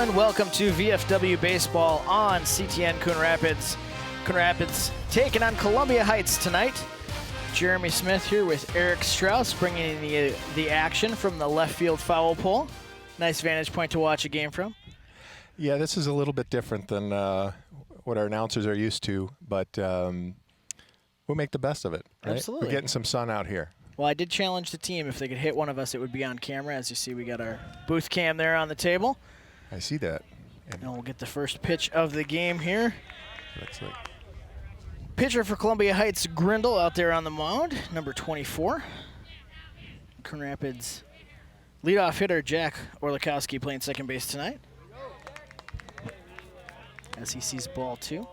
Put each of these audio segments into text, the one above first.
gentlemen, welcome to VFW Baseball on CTN Coon Rapids. Coon Rapids taking on Columbia Heights tonight. Jeremy Smith here with Eric Strauss bringing the action from the left field foul pole. Nice vantage point to watch a game from. Yeah, this is a little bit different than what our announcers are used to, but we'll make the best of it, right? Absolutely. We're getting some sun out here. Well, I did challenge the team. If they could hit one of us, it would be on camera. As you see, we got our booth cam there on the table. I see that. And we'll get the first pitch of the game here. Looks like Pitcher for Columbia Heights, Grindle, out there on the mound, number 24. Coon Rapids leadoff hitter Jack Orlikowski playing second base tonight, as he sees ball two.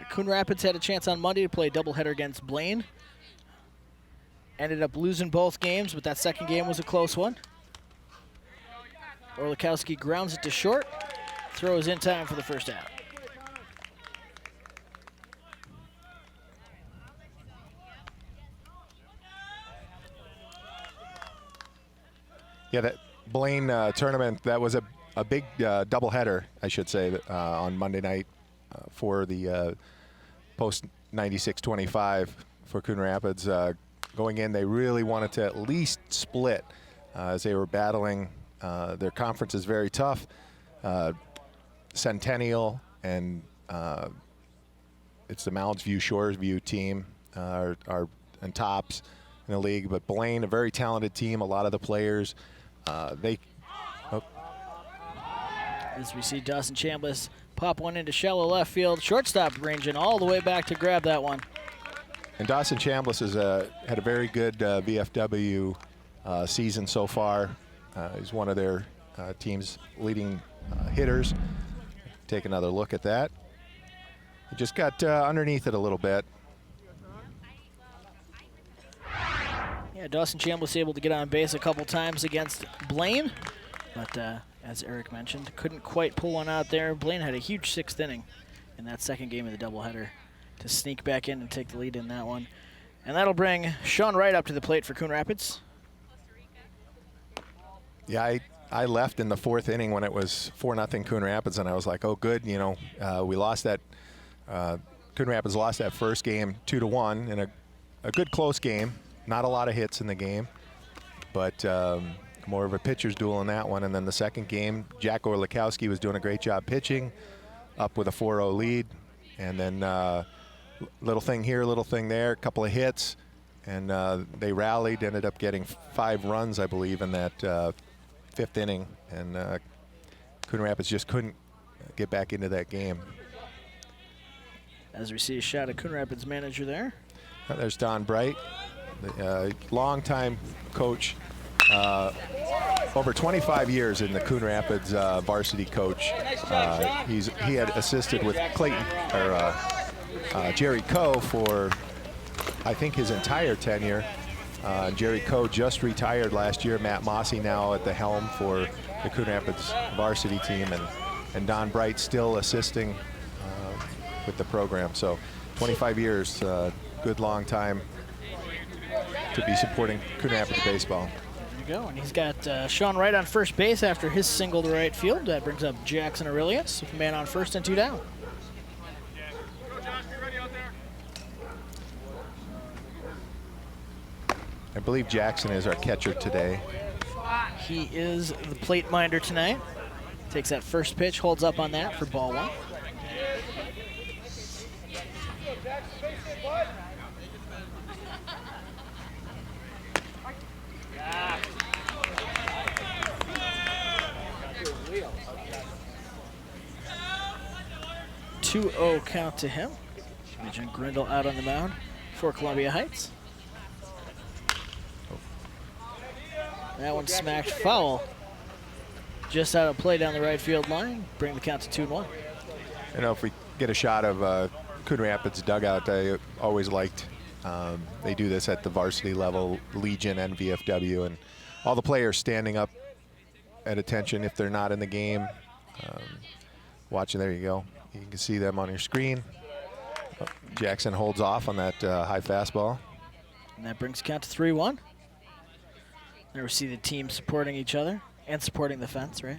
Coon Rapids had a chance on Monday to play a doubleheader against Blaine. Ended up losing both games, but that second game was a close one. Orlikowski grounds it to short, throws in time for the first out. Yeah, that Blaine tournament, that was a big doubleheader, I should say, on Monday night for the post 96-25 for Coon Rapids. Going in, they really wanted to at least split as they were battling. Their conference is very tough. Centennial and it's the Mounds View, Shores View team are and tops in the league. But Blaine, a very talented team. A lot of the players, As we see Dawson Chambliss pop one into shallow left field. Shortstop ranging all the way back to grab that one. And Dawson Chambliss has had a very good VFW season so far. He's one of their team's leading hitters. Take another look at that. He just got underneath it a little bit. Yeah, Dawson Chambliss able to get on base a couple times against Blaine, but as Eric mentioned, couldn't quite pull one out there. Blaine had a huge sixth inning in that second game of the doubleheader to sneak back in and take the lead in that one. And that'll bring Sean Wright up to the plate for Coon Rapids. Yeah, I left in the fourth inning when it was 4-0 Coon Rapids, and I was like, oh, good, you know, we lost that. Coon Rapids lost that first game 2-1 in a good close game. Not a lot of hits in the game, but more of a pitcher's duel in that one. And then the second game, Jack Orlikowski was doing a great job pitching, up with a 4-0 lead. And then little thing here, little thing there, a couple of hits, and they rallied, ended up getting 5 runs, I believe, in that fifth inning. And Coon Rapids just couldn't get back into that game. As we see a shot of Coon Rapids manager there. There's Don Bright, the longtime coach, over 25 years in the Coon Rapids varsity coach. He had assisted with Clayton or Jerry Coe for I think his entire tenure. Jerry Coe just retired last year. Matt Mossy now at the helm for the Coon Rapids varsity team, and Don Bright still assisting with the program. So 25 years, good long time to be supporting Coon Rapids baseball. There you go, and he's got Sean Wright on first base after his single to right field. That brings up Jackson Aurelius with a man on first and 2 down. I believe Jackson is our catcher today. He is the plate minder tonight. Takes that first pitch, holds up on that for ball 1. Two-0 count to him. Mentioned Grindle out on the mound for Columbia Heights. That one smacked foul. Just out of play down the right field line. Bring the count to 2-1. You know, if we get a shot of Coon Rapids dugout, I always liked. They do this at the varsity level, Legion and VFW, and all the players standing up at attention if they're not in the game. Watching, there you go. You can see them on your screen. Oh, Jackson holds off on that high fastball. And that brings count to 3-1. There we see the team supporting each other and supporting the fence, right?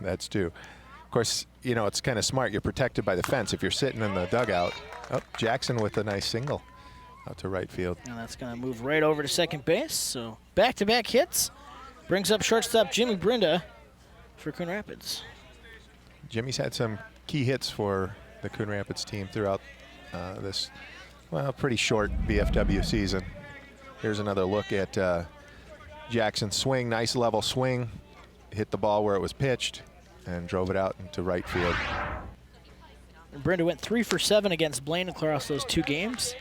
That's true. Of course, you know, it's kind of smart. You're protected by the fence if you're sitting in the dugout. Oh, Jackson with a nice single out to right field. And that's going to move right over to second base. So back-to-back hits brings up shortstop Jimmy Brinda for Coon Rapids. Jimmy's had some key hits for the Coon Rapids team throughout this, well, pretty short VFW season. Here's another look at Jackson's swing. Nice level swing. Hit the ball where it was pitched and drove it out into right field. And Brinda went 3 for 7 against Blaine across those 2 games.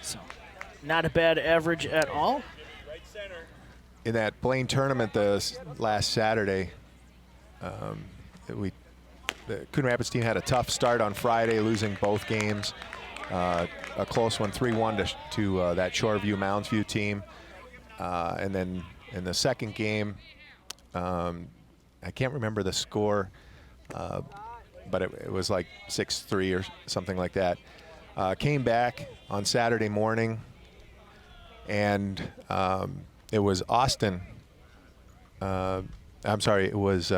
So not a bad average at all. In that Blaine tournament last Saturday, the Coon Rapids team had a tough start on Friday, losing both games. A close one, 3-1 to that Shoreview Moundsview team. And then in the second game, I can't remember the score, but it was like 6-3 or something like that. Came back on Saturday morning, and it was Austin. I'm sorry, it was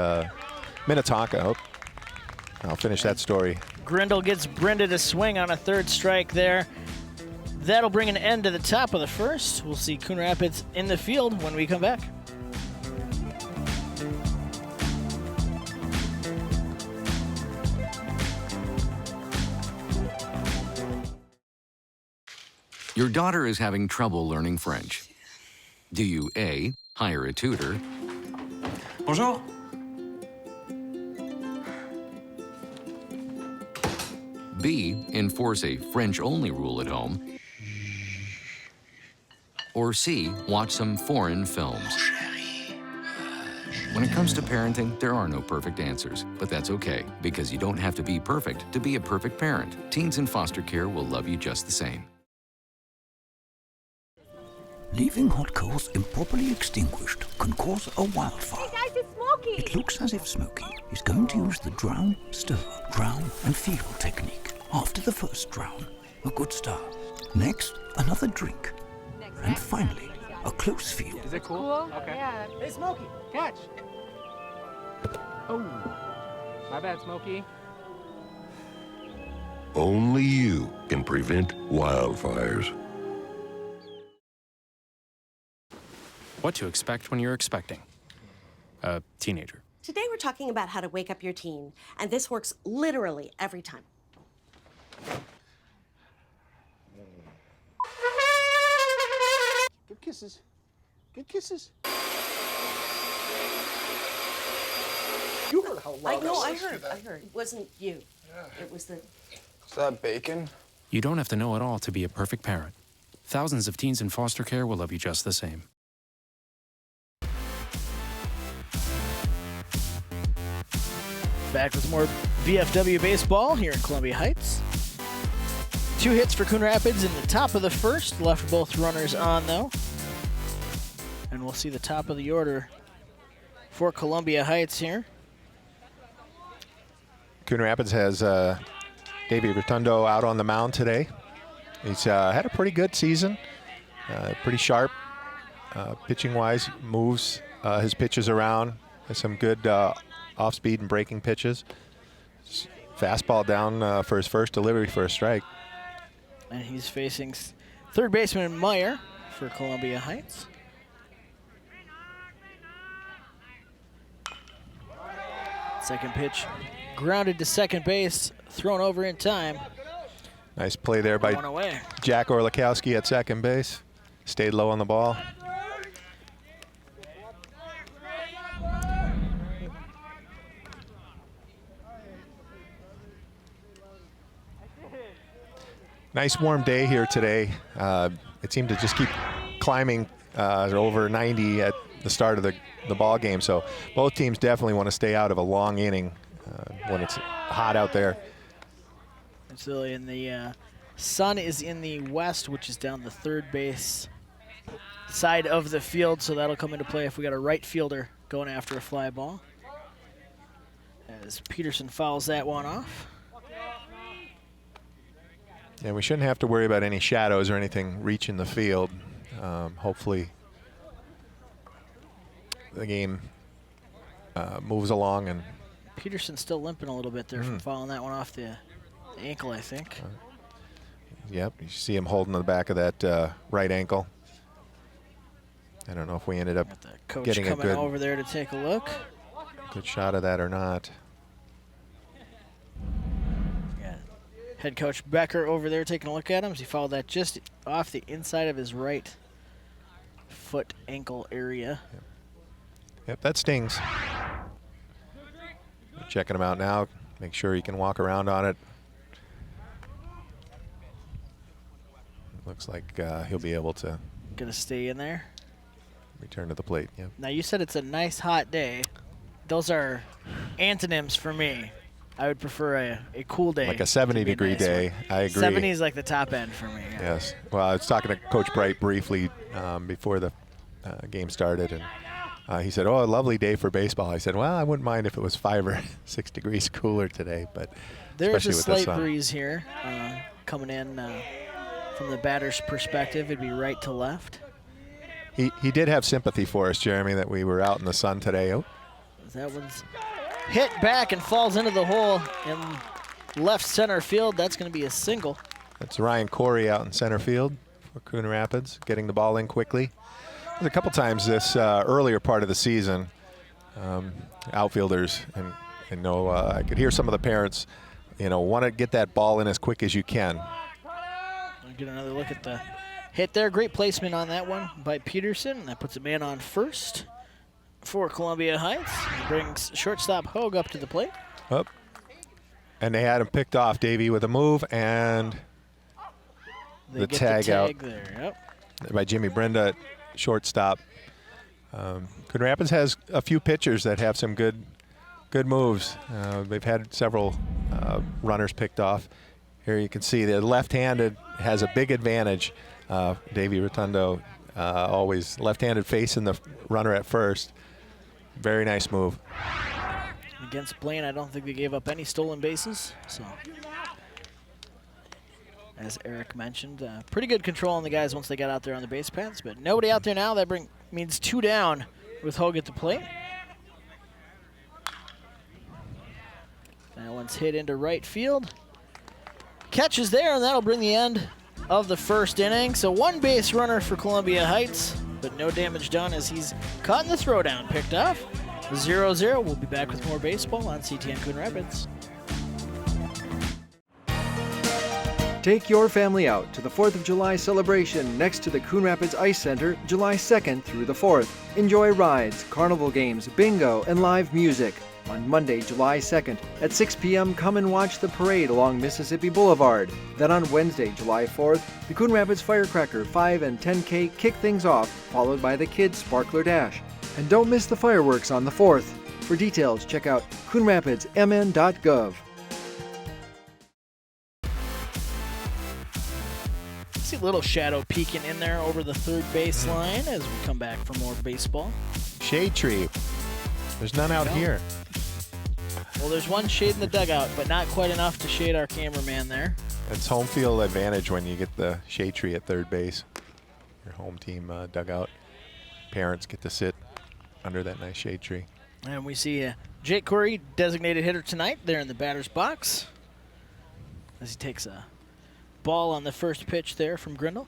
Minnetonka. Oh, I'll finish that story. Grindle gets Brinda to swing on a 3rd strike there. That'll bring an end to the top of the first. We'll see Coon Rapids in the field when we come back. Your daughter is having trouble learning French. Do you A, hire a tutor? Bonjour. B, enforce a French-only rule at home? Or C, watch some foreign films? When it comes to parenting, there are no perfect answers, but that's okay, because you don't have to be perfect to be a perfect parent. Teens in foster care will love you just the same. Leaving hot coals improperly extinguished can cause a wildfire. Hey guys, it's Smokey! It looks as if Smokey is going to use the drown, stir, drown, and feel technique. After the first drown, a good start. Next, another drink. And finally, a close feel. Is it cool? Okay. Yeah. Hey, Smokey, catch. Oh, my bad, Smokey. Only you can prevent wildfires. What to expect when you're expecting a teenager. Today we're talking about how to wake up your teen, and this works literally every time. Good kisses. Good kisses. You heard how loud I heard. It wasn't you. Yeah. It was the... Is that bacon? You don't have to know it all to be a perfect parent. Thousands of teens in foster care will love you just the same. Back with more VFW baseball here in Columbia Heights. 2 hits for Coon Rapids in the top of the first. Left both runners on, though. And we'll see the top of the order for Columbia Heights here. Coon Rapids has Davey Rotundo out on the mound today. He's had a pretty good season, pretty sharp, pitching-wise, moves his pitches around, has some good off-speed and breaking pitches. Fastball down for his first delivery for a strike. And he's facing third baseman Meyer for Columbia Heights. Second pitch grounded to second base, thrown over in time. Nice play there by Jack Orlikowski at second base. Stayed low on the ball. Nice warm day here today. It seemed to just keep climbing over 90 at the start of the ball game. So both teams definitely want to stay out of a long inning when it's hot out there. So in the sun is in the west, which is down the third base side of the field. So that'll come into play if we got a right fielder going after a fly ball. As Peterson fouls that one off. Yeah, we shouldn't have to worry about any shadows or anything reaching the field. Hopefully the game moves along. And Peterson's still limping a little bit there from following that one off the ankle, I think. Yep, you see him holding the back of that right ankle. I don't know if we ended up Got the coach getting a coming good, over there to take a look. good shot of that or not. Yeah. Head coach Becker over there taking a look at him as he followed that just off the inside of his right foot ankle area. Yep, that stings. Checking him out now. Make sure he can walk around on it. Looks like he'll be able to Gonna stay in there. return to the plate. Yep. Now you said it's a nice hot day. Those are antonyms for me. I would prefer a cool day. Like a 70-degree nice day. one. I agree. 70 is like the top end for me. Yeah. Yes. Well, I was talking to Coach Bright briefly before the game started, and he said, "Oh, a lovely day for baseball." I said, "Well, I wouldn't mind if it was 5 or 6 degrees cooler today, but There's a especially with the slight sun." breeze here coming in from the batter's perspective. It'd be right to left. He did have sympathy for us, Jeremy, that we were out in the sun today. Oh. That one's hit back and falls into the hole in left center field. That's going to be a single. That's Ryan Corey out in center field for Coon Rapids, getting the ball in quickly. There's a couple times this earlier part of the season, outfielders, and I could hear some of the parents, want to get that ball in as quick as you can. We'll get another look at the hit there. Great placement on that one by Peterson. That puts a man on first for Columbia Heights. He brings shortstop Hogue up to the plate. Up. And they had him picked off, Davey, with a move, and They the get tag out there. Yep. by Jimmy Brenda at shortstop. Coon Rapids has a few pitchers that have some good moves. They've had several runners picked off. Here you can see the left-handed has a big advantage. Davey Rotundo always left-handed facing the runner at first. Very nice move. Against Blaine, I don't think they gave up any stolen bases. So, as Eric mentioned, pretty good control on the guys once they got out there on the base paths. But nobody out there now. That means 2 down with Hogue at the plate. That one's hit into right field. Catch is there, and that'll bring the end of the first inning. So 1 base runner for Columbia Heights, but no damage done as he's caught in the throwdown, picked off. 0-0. We'll be back with more baseball on CTN Coon Rapids. Take your family out to the 4th of July celebration next to the Coon Rapids Ice Center, July 2nd through the 4th. Enjoy rides, carnival games, bingo, and live music. On Monday, July 2nd, at 6 p.m., come and watch the parade along Mississippi Boulevard. Then on Wednesday, July 4th, the Coon Rapids Firecracker 5 and 10K kick things off, followed by the Kids Sparkler Dash. And don't miss the fireworks on the 4th. For details, check out coonrapidsmn.gov. See a little shadow peeking in there over the third base line as we come back for more baseball. Shade tree. There's none out here. Well, there's one shade in the dugout, but not quite enough to shade our cameraman there. It's home field advantage when you get the shade tree at third base. Your home team dugout. Parents get to sit under that nice shade tree. And we see Jake Corey, designated hitter tonight, there in the batter's box as he takes a ball on the first pitch there from Grindle.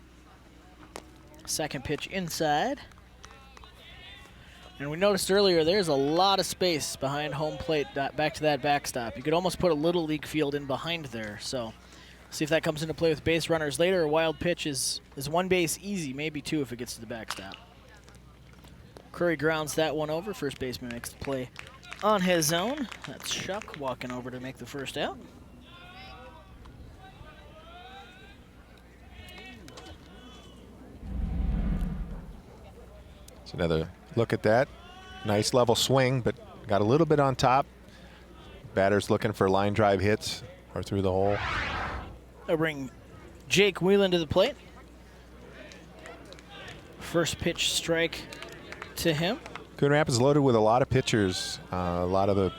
Second pitch inside. And we noticed earlier there's a lot of space behind home plate back to that backstop. You could almost put a little league field in behind there. So see if that comes into play with base runners later. A wild pitch is 1 base easy, maybe 2 if it gets to the backstop. Curry grounds that one over. First baseman makes the play on his own. That's Shuck walking over to make the first out. It's another look at that. Nice level swing, but got a little bit on top. Batter's looking for line drive hits or through the hole. They'll bring Jake Whelan to the plate. First pitch strike to him. Coon Rapids loaded with a lot of pitchers, a lot of the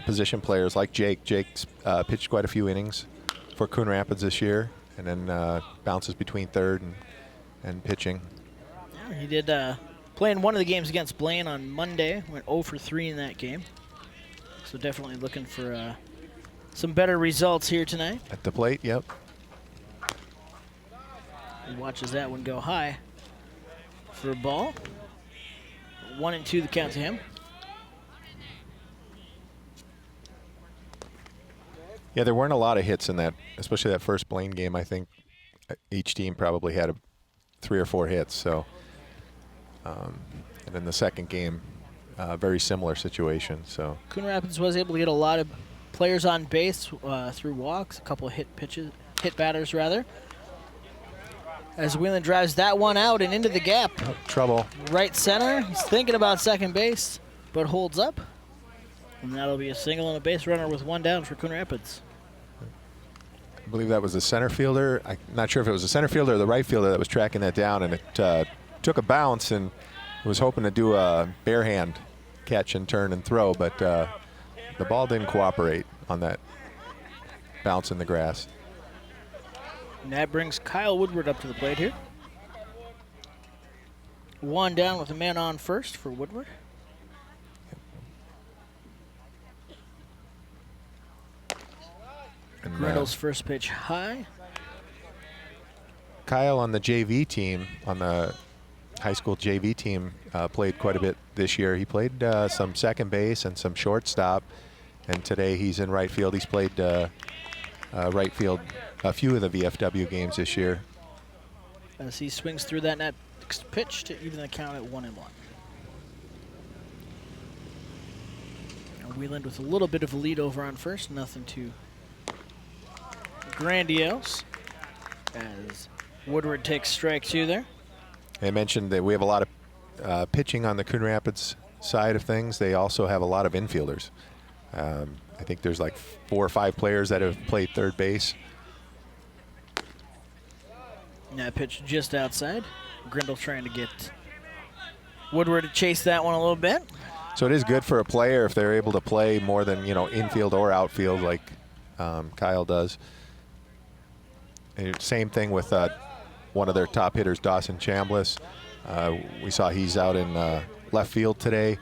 position players like Jake. Jake's pitched quite a few innings for Coon Rapids this year, and then bounces between third and pitching. Yeah, he did Playing one of the games against Blaine on Monday. Went 0 for 3 in that game. So definitely looking for some better results here tonight. At the plate, yep. He watches that one go high for a ball. 1-2 the count to him. Yeah, there weren't a lot of hits in that, especially that first Blaine game. I think each team probably had 3 or 4 hits. So, and in the second game, very similar situation. So Coon Rapids was able to get a lot of players on base through walks, a couple of hit batters rather. As Wheeland drives that one out and into the gap. oh, trouble. Right center. He's thinking about second base, but holds up. And that'll be a single and a base runner with 1 down for Coon Rapids. I believe that was the center fielder. I'm not sure if it was the center fielder or the right fielder that was tracking that down, and it took a bounce and was hoping to do a bare hand catch and turn and throw, but the ball didn't cooperate on that bounce in the grass. And that brings Kyle Woodward up to the plate here. 1 down with a man on first for Woodward. And, Grindle's first pitch high. Kyle on the JV team, on the high school JV team, played quite a bit this year. He played some second base and some shortstop, and today he's in right field. He's played right field a few of the VFW games this year. As he swings through that next pitch to even the count at 1-1. Wheeland with a little bit of a lead over on first, nothing too grandiose. As Woodward takes strike 2 there. I mentioned that we have a lot of pitching on the Coon Rapids side of things. They also have a lot of infielders. I think there's like 4 or 5 players that have played third base. And that pitch just outside. Grindle trying to get Woodward to chase that one a little bit. So it is good for a player if they're able to play more than, infield or outfield like Kyle does. And same thing with one of their top hitters, Dawson Chambliss. We saw he's out in left field today.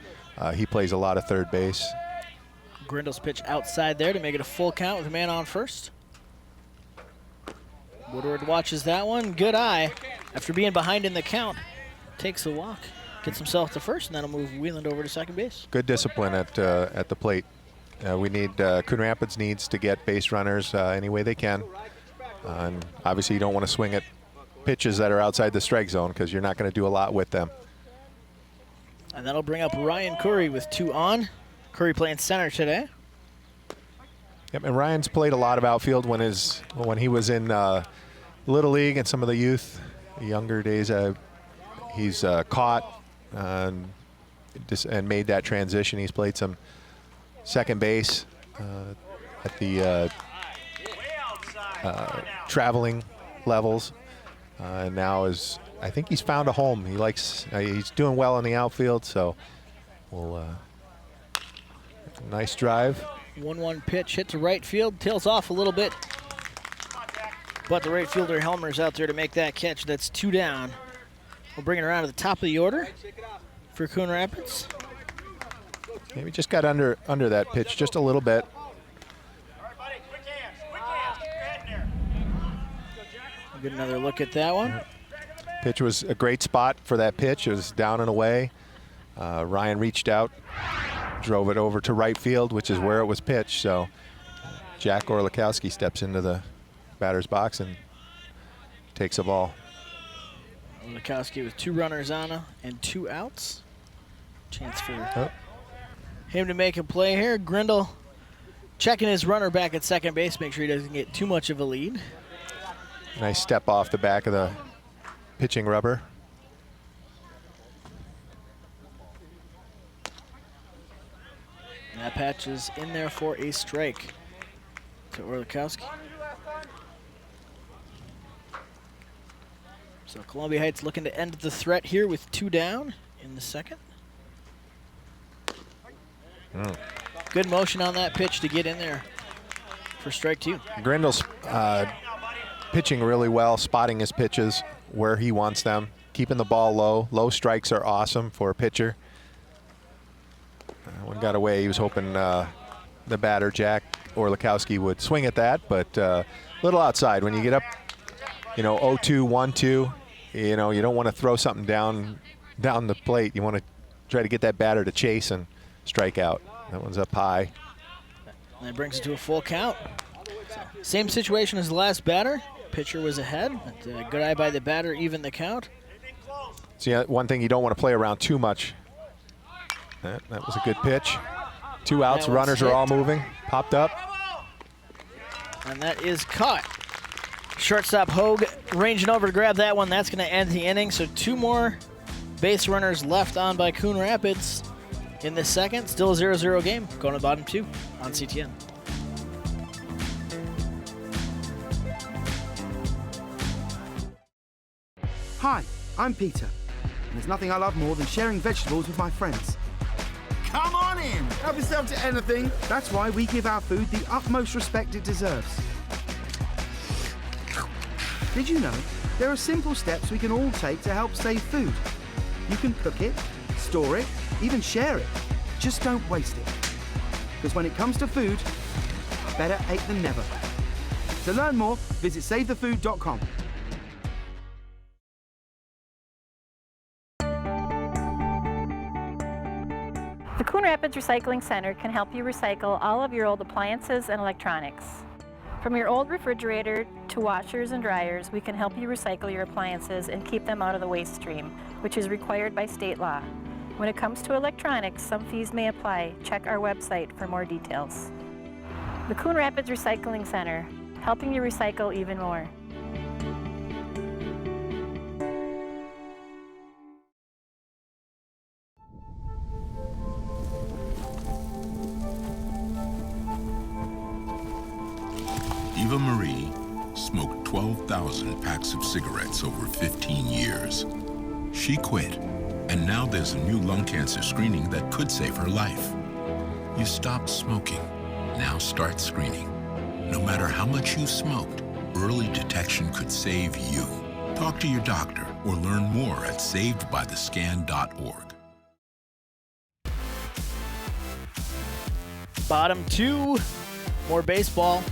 He plays a lot of third base. Grindle's pitch outside there to make it a full count with a man on first. Woodward watches that one. Good eye. After being behind in the count, takes the walk, gets himself to first, and that'll move Wheeland over to second base. Good discipline at the plate. We need Coon Rapids needs to get base runners any way they can. And obviously you don't want to swing at pitches that are outside the strike zone because you're not going to do a lot with them. And that'll bring up Ryan Curry with 2 on. Curry playing center today. Yep, and Ryan's played a lot of outfield when he was in Little League and some of the younger days. He's caught and made that transition. He's played some second base at the traveling levels, and now I think he's found a home. He's doing well in the outfield, so we'll nice drive. 1-1 pitch hit to right field, tails off a little bit, but the right fielder Helmer's out there to make that catch. That's 2 down. We'll bring it around to the top of the order for Coon Rapids. Maybe just got under that pitch just a little bit. Get another look at that one. Pitch was a great spot for that pitch. It was down and away. Ryan reached out, drove it over to right field, which is where it was pitched. So Jack Orlikowski steps into the batter's box and takes a ball. Orlikowski with 2 runners on and 2 outs. Chance for him to make a play here. Grindle checking his runner back at second base, make sure he doesn't get too much of a lead. Nice step off the back of the pitching rubber. And that patch is in there for a strike to Orlikowski. So Columbia Heights looking to end the threat here with 2 down in the second. Good motion on that pitch to get in there for strike 2. Grindle's pitching really well, spotting his pitches where he wants them. keeping the ball low. Low strikes are awesome for a pitcher. One got away. He was hoping the batter, Jack Orlikowski, would swing at that, but a little outside. When you get up, 0-2, 1-2, you don't want to throw something down the plate. You want to try to get that batter to chase and strike out. That one's up high. And that brings it to a full count. Same situation as the last batter. Pitcher was ahead. But, good eye by the batter, even the count. So yeah, one thing you don't want to play around too much. That was a good pitch. 2 outs, runners are all moving. Popped up. And that is caught. Shortstop Hogue ranging over to grab that one. That's going to end the inning. So 2 more base runners left on by Coon Rapids in this second. Still a 0-0 game. Going to the bottom 2 on CTN. Hi, I'm Peter. And there's nothing I love more than sharing vegetables with my friends. Come on in! Help yourself to anything. That's why we give our food the utmost respect it deserves. Did you know there are simple steps we can all take to help save food? You can cook it, store it, even share it. Just don't waste it. Because when it comes to food, better ate than never. To learn more, visit savethefood.com. The Coon Rapids Recycling Center can help you recycle all of your old appliances and electronics. From your old refrigerator to washers and dryers, we can help you recycle your appliances and keep them out of the waste stream, which is required by state law. When it comes to electronics, some fees may apply. Check our website for more details. The Coon Rapids Recycling Center, helping you recycle even more. Eva Marie smoked 12,000 packs of cigarettes over 15 years. She quit, and now there's a new lung cancer screening that could save her life. You stopped smoking, now start screening. No matter how much you smoked, early detection could save you. Talk to your doctor or learn more at savedbythescan.org. Bottom 2, more baseball.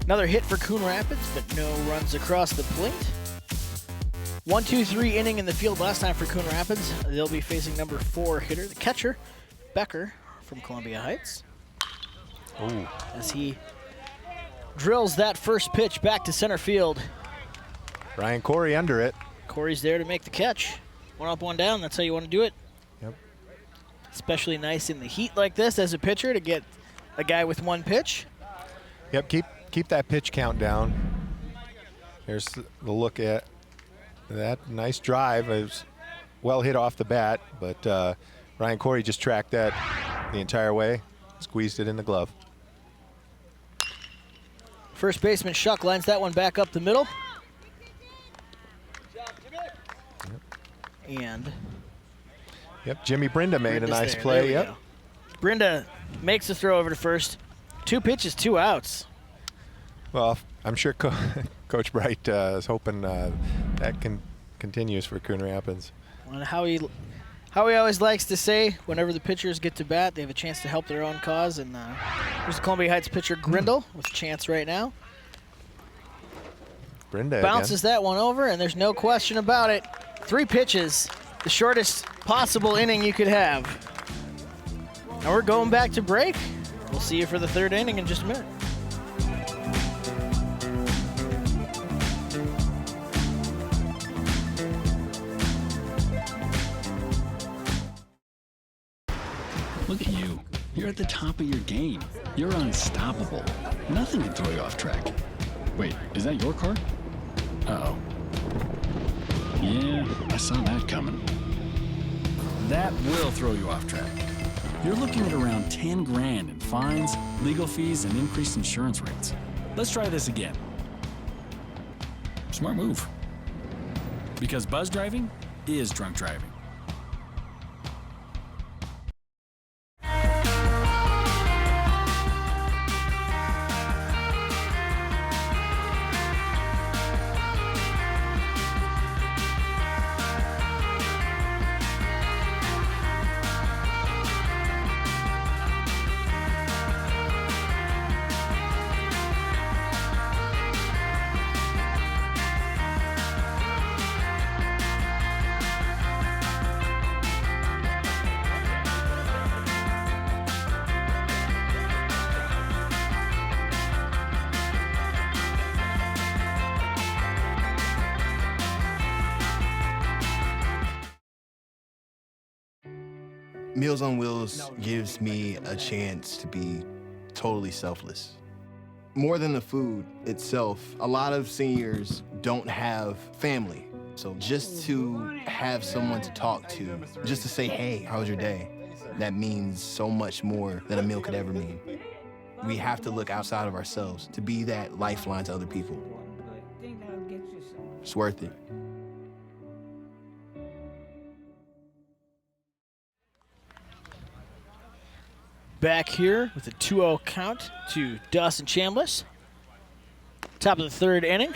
Another hit for Coon Rapids, but no runs across the plate. 1-2-3 inning in the field last time for Coon Rapids. They'll be facing number 4 hitter, the catcher, Becker from Columbia Heights. Ooh. As he drills that first pitch back to center field. Ryan Corey under it. Corey's there to make the catch. 1 up, 1 down. That's how you want to do it. Yep. Especially nice in the heat like this as a pitcher to get a guy with 1 pitch. Yep, keep that pitch count down. Here's the look at that. Nice drive. It was well hit off the bat, but Ryan Corey just tracked that the entire way, squeezed it in the glove. First baseman Shuck lines that one back up the middle. And Jimmy Brinda made a nice play. Yep. Brinda makes the throw over to first. 2 pitches, 2 outs. Well, I'm sure Coach Bright is hoping that continues for Coon Rapids. And how he always likes to say, whenever the pitchers get to bat, they have a chance to help their own cause. And here's the Columbia Heights pitcher Grindle with a chance right now. Brinda bounces that one over, and there's no question about it. 3 pitches, the shortest possible inning you could have. Now we're going back to break. We'll see you for the 3rd inning in just a minute. Look at you. You're at the top of your game. You're unstoppable. Nothing can throw you off track. Wait, is that your car? Uh-oh. Yeah, I saw that coming. That will throw you off track. You're looking at around 10 grand in fines, legal fees, and increased insurance rates. Let's try this again. Smart move. Because buzz driving is drunk driving. Meals on Wheels gives me a chance to be totally selfless. More than the food itself, a lot of seniors don't have family. So just to have someone to talk to, just to say, hey, how was your day? That means so much more than a meal could ever mean. We have to look outside of ourselves to be that lifeline to other people. It's worth it. Back here with a 2-0 count to Dawson Chambliss. Top of the third inning.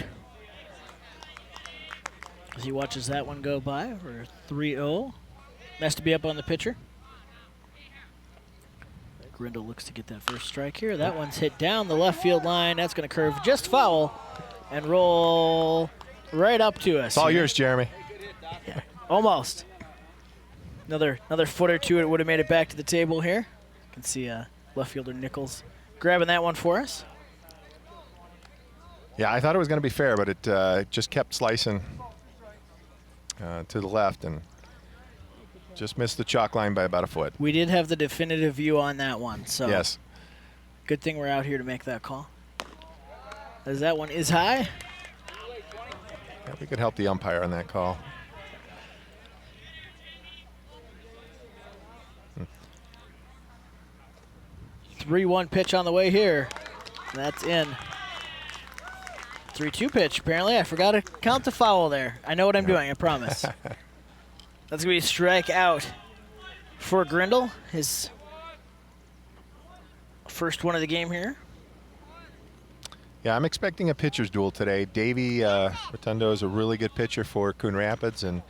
As he watches that one go by for 3-0. Nice to be up on the pitcher. Grindle looks to get that first strike here. That one's hit down the left field line. That's going to curve just foul and roll right up to us. It's all yours, Jeremy. Yeah, almost. Another foot or two, it would have made it back to the table here. You can see left fielder Nichols grabbing that one for us. Yeah, I thought it was going to be fair, but it just kept slicing to the left and just missed the chalk line by about a foot. We did have the definitive view on that one, so yes. Good thing we're out here to make that call. As that one is high. Yeah, we could help the umpire on that call. 3-1 pitch on the way here. That's in. 3-2 pitch, apparently. I forgot to count the foul there. I know what I'm doing, I promise. That's going to be a strikeout for Grindle. His first one of the game here. Yeah, I'm expecting a pitcher's duel today. Davey Rotundo is a really good pitcher for Coon Rapids, and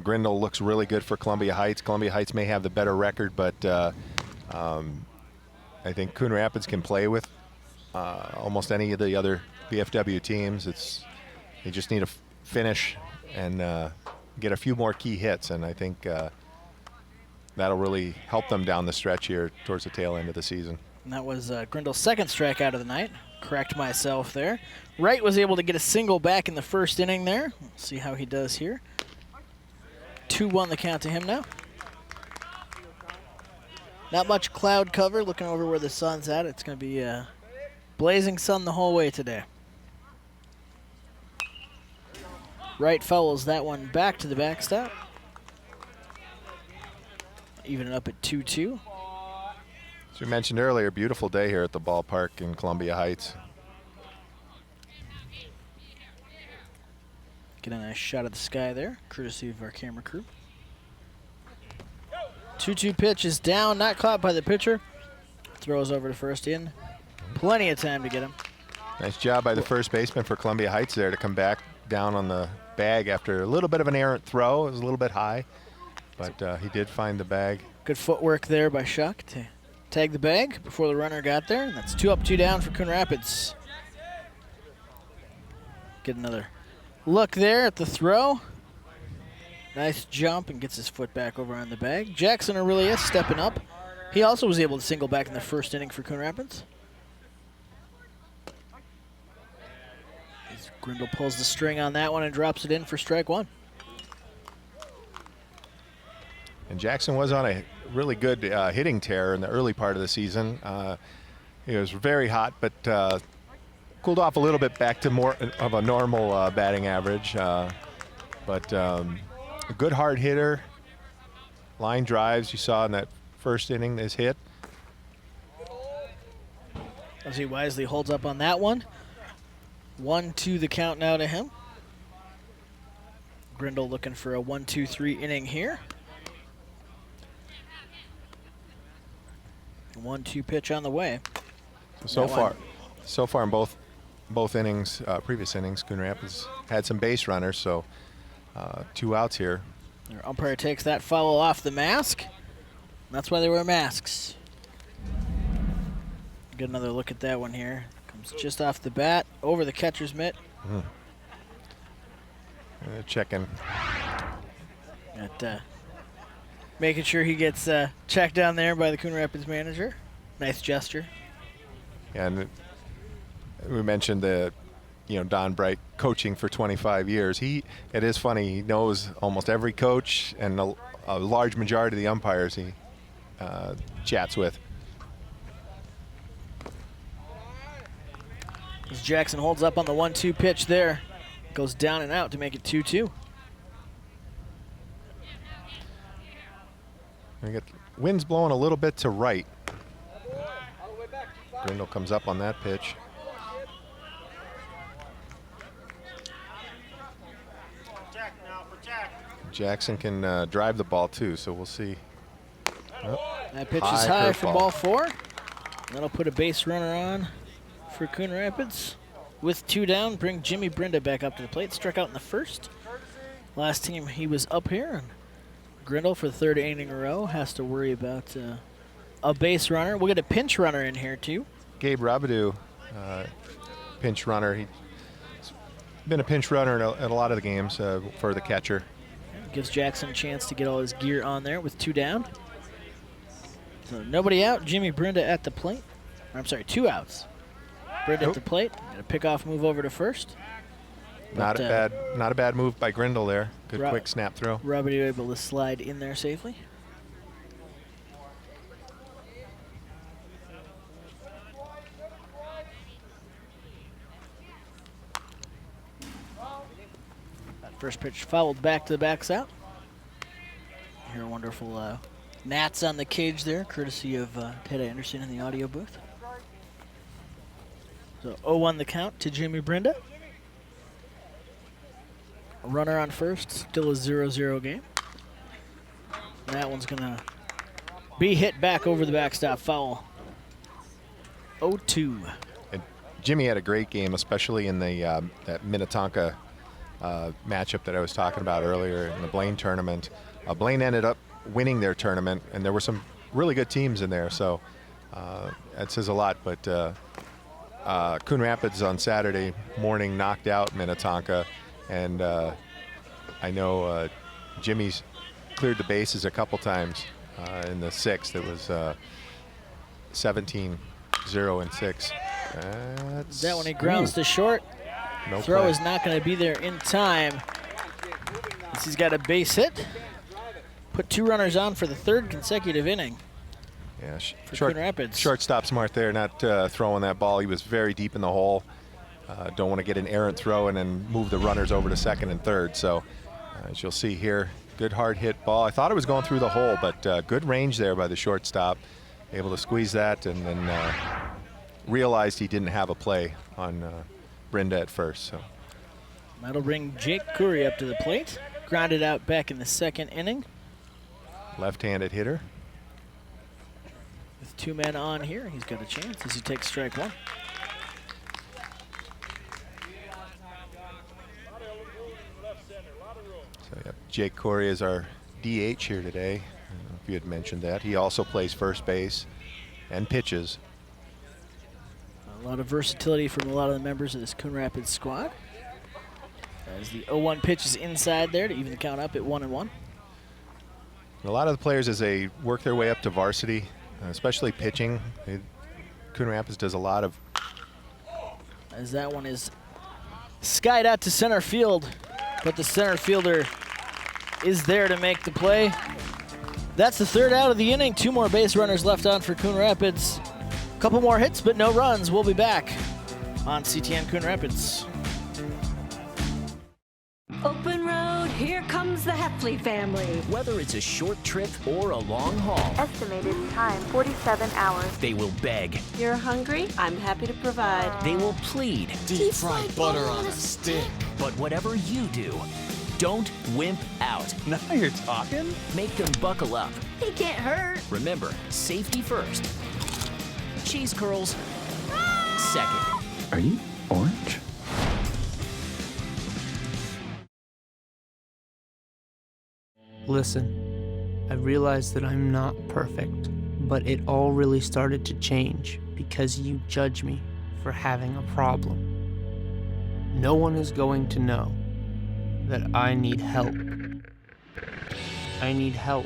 Grindle looks really good for Columbia Heights. Columbia Heights may have the better record, but I think Coon Rapids can play with almost any of the other VFW teams. They just need to finish and get a few more key hits, and I think that'll really help them down the stretch here towards the tail end of the season. And that was Grindle's second strikeout of the night. Correct myself there. Wright was able to get a single back in the first inning there. We'll see how he does here. 2-1 the count to him now. Not much cloud cover, looking over where the sun's at. It's going to be blazing sun the whole way today. Wright fouls that one back to the backstop. Even it up at 2-2. As we mentioned earlier, beautiful day here at the ballpark in Columbia Heights. Get a nice shot of the sky there, courtesy of our camera crew. 2-2 pitch is down, not caught by the pitcher. Throws over to first in. Plenty of time to get him. Nice job by the first baseman for Columbia Heights there to come back down on the bag after a little bit of an errant throw. It was a little bit high, but he did find the bag. Good footwork there by Shuck to tag the bag before the runner got there. And that's 2 up, 2 down for Coon Rapids. Get another look there at the throw. Nice jump and gets his foot back over on the bag. Jackson Aurelia stepping up. He also was able to single back in the first inning for Coon Rapids. As Grindle pulls the string on that one and drops it in for strike one. And Jackson was on a really good hitting tear in the early part of the season. It was very hot, but cooled off a little bit back to more of a normal batting average. But a good hard hitter. Line drives you saw in that first inning, this hit. As he wisely holds up on that one. 1-2 the count now to him. Grindle looking for a 1-2-3 inning here. 1-2 pitch on the way. So far in both innings, previous innings, Coon Rapids had some base runners, so 2 outs here. Their umpire takes that foul off the mask. That's why they wear masks. Get another look at that one here. Comes just off the bat, over the catcher's mitt. Checking. Making sure he gets checked down there by the Coon Rapids manager. Nice gesture. And we mentioned the, Don Bright coaching for 25 years. It is funny. He knows almost every coach and a large majority of the umpires. He chats with. As Jackson holds up on the 1-2 pitch there. Goes down and out to make it 2-2. We get wind's blowing a little bit to right. Grindle comes up on that pitch. Jackson can drive the ball too, so we'll see. That pitch is high for ball 4. That'll put a base runner on for Coon Rapids. With 2 down, bring Jimmy Brenda back up to the plate. Struck out in the first. Last team he was up here. And Grindle for the 3rd inning in a row has to worry about a base runner. We'll get a pinch runner in here too. Gabe Rabidou, pinch runner. He's been a pinch runner in a lot of the games for the catcher. Gives Jackson a chance to get all his gear on there with 2 down. So nobody out. Jimmy Brenda at the plate. I'm sorry, 2 outs. Brenda at the plate. Got a pickoff move over to first. Not a bad move by Grindle there. Good quick snap throw. Rabidou able to slide in there safely. First pitch fouled back to the backs out. Hear wonderful gnats on the cage there, courtesy of Ted Anderson in the audio booth. So 0-1 the count to Jimmy Brenda. A runner on first, still a 0-0 game. That one's gonna be hit back over the backstop, foul. 0-2. And Jimmy had a great game, especially in the that Minnetonka matchup that I was talking about earlier in the Blaine tournament. Blaine ended up winning their tournament, and there were some really good teams in there, so that says a lot. But Coon Rapids on Saturday morning knocked out Minnetonka, and I know Jimmy's cleared the bases a couple times in the 6th. It was 17-0 and 6. That one he grounds to short. No Throw play. is not going to be there in time. He's got a base hit. Put 2 runners on for the 3rd consecutive inning. Yeah, for Coon Rapids. Shortstop smart there, not throwing that ball. He was very deep in the hole. Don't want to get an errant throw and then move the runners over to 2nd and 3rd. So as you'll see here, good hard hit ball. I thought it was going through the hole, but good range there by the shortstop. Able to squeeze that and then realized he didn't have a play on Brenda at first. So that'll bring Jake Curry up to the plate. Grounded out back in the 2nd inning. Left-handed hitter. With 2 men on here, he's got a chance as he takes strike 1. So yeah, Jake Corey is our DH here today. I don't know if you had mentioned that. He also plays first base and pitches. A lot of versatility from a lot of the members of this Coon Rapids squad. As the 0-1 pitch is inside there to even the count up at 1-1. A lot of the players, as they work their way up to varsity, especially pitching, Coon Rapids does a lot of. As that one is skied out to center field, but the center fielder is there to make the play. That's the 3rd out of the inning. 2 more base runners left on for Coon Rapids. A couple more hits, but no runs. We'll be back on CTN Coon Rapids. Open road, here comes the Heffley family. Whether it's a short trip or a long haul. Estimated time, 47 hours. They will beg. You're hungry? I'm happy to provide. They will plead. Deep fried butter on a stick. But whatever you do, don't wimp out. Now you're talking. Make them buckle up. He can't hurt. Remember, safety first. Cheese curls, second. Are you orange? Listen, I realize that I'm not perfect, but it all really started to change because you judge me for having a problem. No one is going to know that I need help. I need help.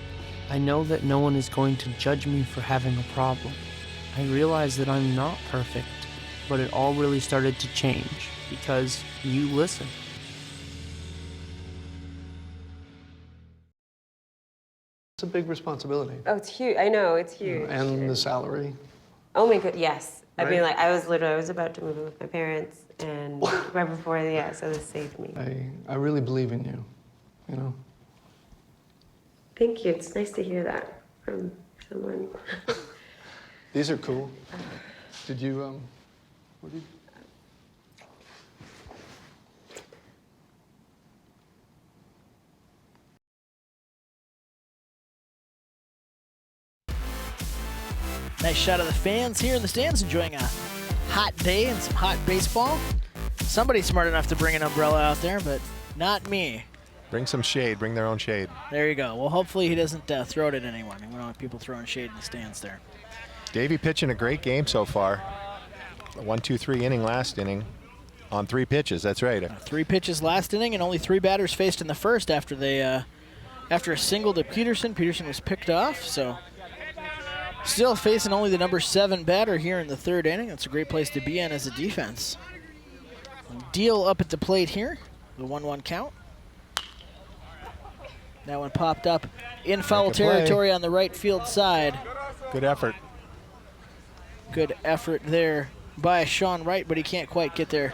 I know that no one is going to judge me for having a problem. I realize that I'm not perfect, but it all really started to change because you listen. It's a big responsibility. Oh, it's huge. I know, it's huge. And the salary. Oh my god, yes. I mean, Right? like, I was about to move in with my parents, and right before, yeah, so this saved me. I really believe in you, you know? Thank you. It's nice to hear that from someone. These are cool. Did you, what did you? Nice shot of the fans here in the stands enjoying a hot day and some hot baseball. Somebody's smart enough to bring an umbrella out there, but not me. Bring some shade. Bring their own shade. There you go. Well, hopefully he doesn't throw it at anyone. We don't want people throwing shade in the stands there. Davey pitching a great game so far. A 1-2-3 inning last inning on 3 pitches. That's right. 3 pitches last inning, and only 3 batters faced in the first after they after a single to Peterson. Peterson was picked off, so still facing only the number 7 batter here in the 3rd inning. That's a great place to be in as a defense. Deal up at the plate here, the 1-1 count. That one popped up in foul territory on the right field side. Good effort. Good effort there by Sean Wright, but he can't quite get there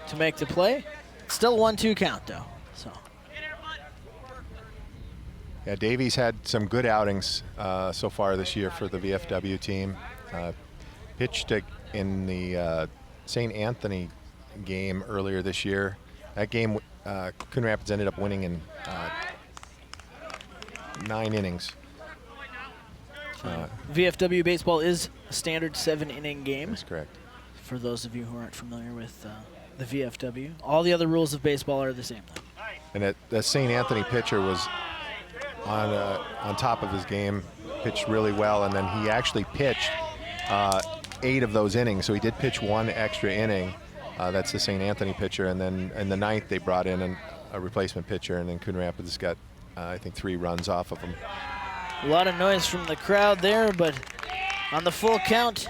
to make the play. Still 1-2 count though. So. Yeah, Davey's had some good outings so far this year for the VFW team. Pitched in the St. Anthony game earlier this year. That game, Coon Rapids ended up winning in 9 innings. VFW baseball is a standard 7-inning game. That's correct. For those of you who aren't familiar with the VFW, all the other rules of baseball are the same though. And that St. Anthony pitcher was on top of his game, pitched really well, and then he actually pitched 8 of those innings. So he did pitch 1 extra inning. That's the St. Anthony pitcher, and then in the 9th they brought in a replacement pitcher, and then Coon Rapids got I think 3 runs off of him. A lot of noise from the crowd there, but on the full count,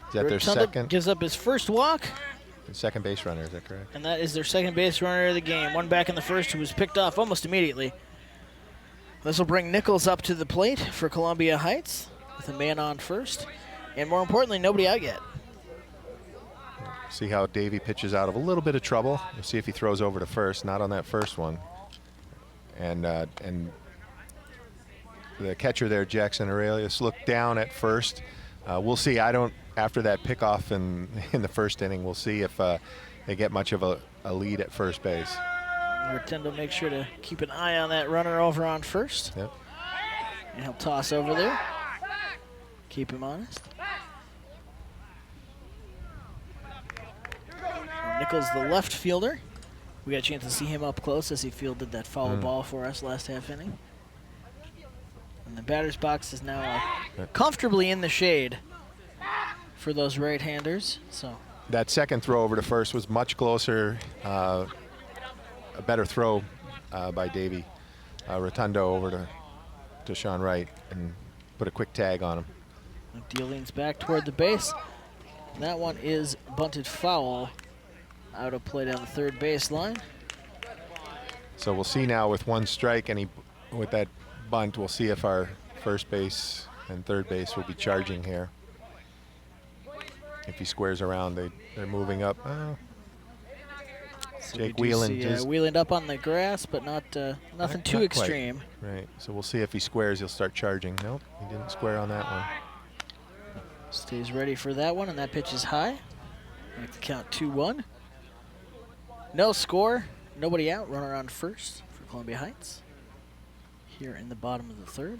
is that their second? Gives up his first walk. Second base runner, is that correct? And that is their second base runner of the game. One back in the first who was picked off almost immediately. This will bring Nichols up to the plate for Columbia Heights with a man on first. And more importantly, nobody out yet. See how Davey pitches out of a little bit of trouble. We'll see if he throws over to first. Not on that first one. And the catcher there, Jackson Aurelius, looked down at first. We'll see. After that pickoff in the first inning, we'll see if they get much of a lead at first base. Rotundo makes sure to keep an eye on that runner over on first. Yep. And he'll toss over there. Keep him honest. Nichols, the left fielder. We got a chance to see him up close as he fielded that foul ball for us last half inning. And the batter's box is now comfortably in the shade for those right-handers. So that second throw over to first was much closer, a better throw by Davey. Rotundo over to Sean Wright and put a quick tag on him. Deal leans back toward the base. And that one is bunted foul. Out of play down the third baseline. So we'll see now with 1 strike, and with that bunt, we'll see if our first base and third base will be charging here. If he squares around, they're moving up. So Jake Wheeland up on the grass, but nothing too extreme. Right. So we'll see if he squares. He'll start charging. Nope, he didn't square on that one. Stays ready for that one, and that pitch is high. Make the count 2-1. No score, nobody out. Runner on first for Columbia Heights. Here in the bottom of the 3rd.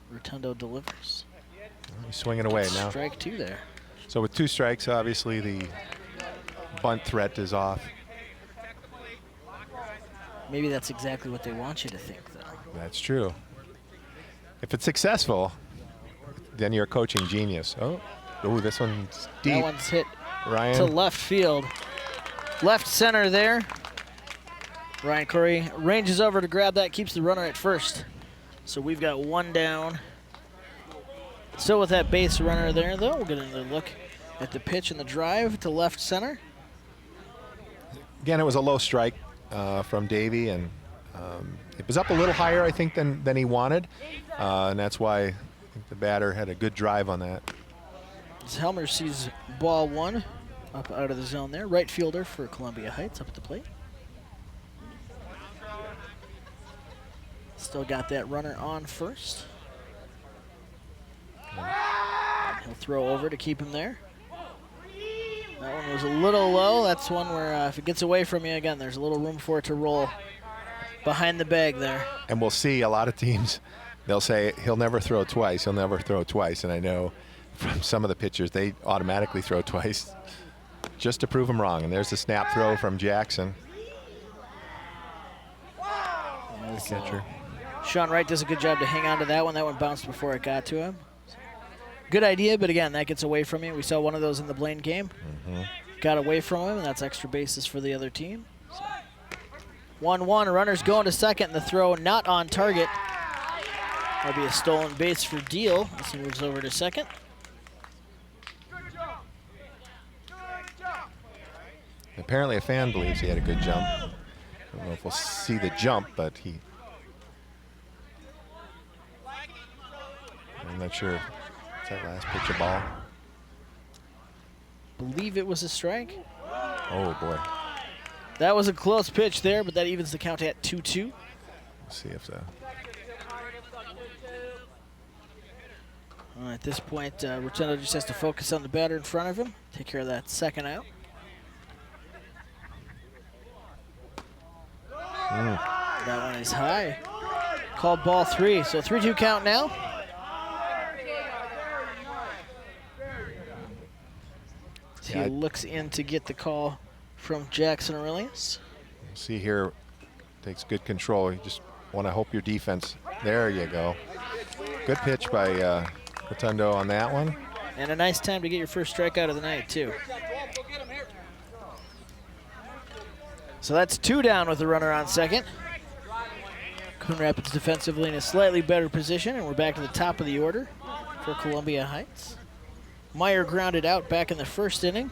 Rotundo delivers. He's swinging away now. Strike 2 there. So with 2 strikes, obviously the bunt threat is off. Maybe that's exactly what they want you to think, though. That's true. If it's successful, then you're a coaching genius. Oh, this one's deep. That one's hit Ryan to left field. Left center there. Ryan Corey ranges over to grab that, keeps the runner at first. So we've got 1 down. Still with that base runner there, though. We'll get another look at the pitch and the drive to left center. Again, it was a low strike from Davey, and It was up a little higher, I think, than he wanted, and that's why I think the batter had a good drive on that. As Helmer sees ball 1 up out of the zone there. Right fielder for Columbia Heights up at the plate. Still got that runner on first. And he'll throw over to keep him there. That one was a little low. That's one where if it gets away from you again, there's a little room for it to roll behind the bag there. And we'll see a lot of teams, they'll say he'll never throw twice, he'll never throw twice. And I know from some of the pitchers, they automatically throw twice just to prove them wrong. And there's the snap throw from Jackson. The catcher. Sean Wright does a good job to hang on to that one. That one bounced before it got to him. Good idea, but again, that gets away from you. We saw one of those in the Blaine game. Got away from him, and that's extra bases for the other team. 1-1, runners going to second, and the throw not on target. That'll be a stolen base for Deal as he moves over to second. Apparently a fan believes he had a good jump. I don't know if we'll see the jump, but I'm not sure. Is that last pitch a ball? Believe it was a strike. Oh, boy. That was a close pitch there, but that evens the count at 2-2. Let's see if the... At this point, Rotundo just has to focus on the batter in front of him, take care of that second out. That one is high. Called ball 3, so 3-2 count now. He looks in to get the call from Jackson Aurelius. See here, takes good control. You just want to hope your defense. There you go. Good pitch by Rotundo on that one. And a nice time to get your first strikeout of the night, too. So that's 2 down with the runner on second. Coon Rapids defensively in a slightly better position, and we're back to the top of the order for Columbia Heights. Meyer grounded out back in the first inning.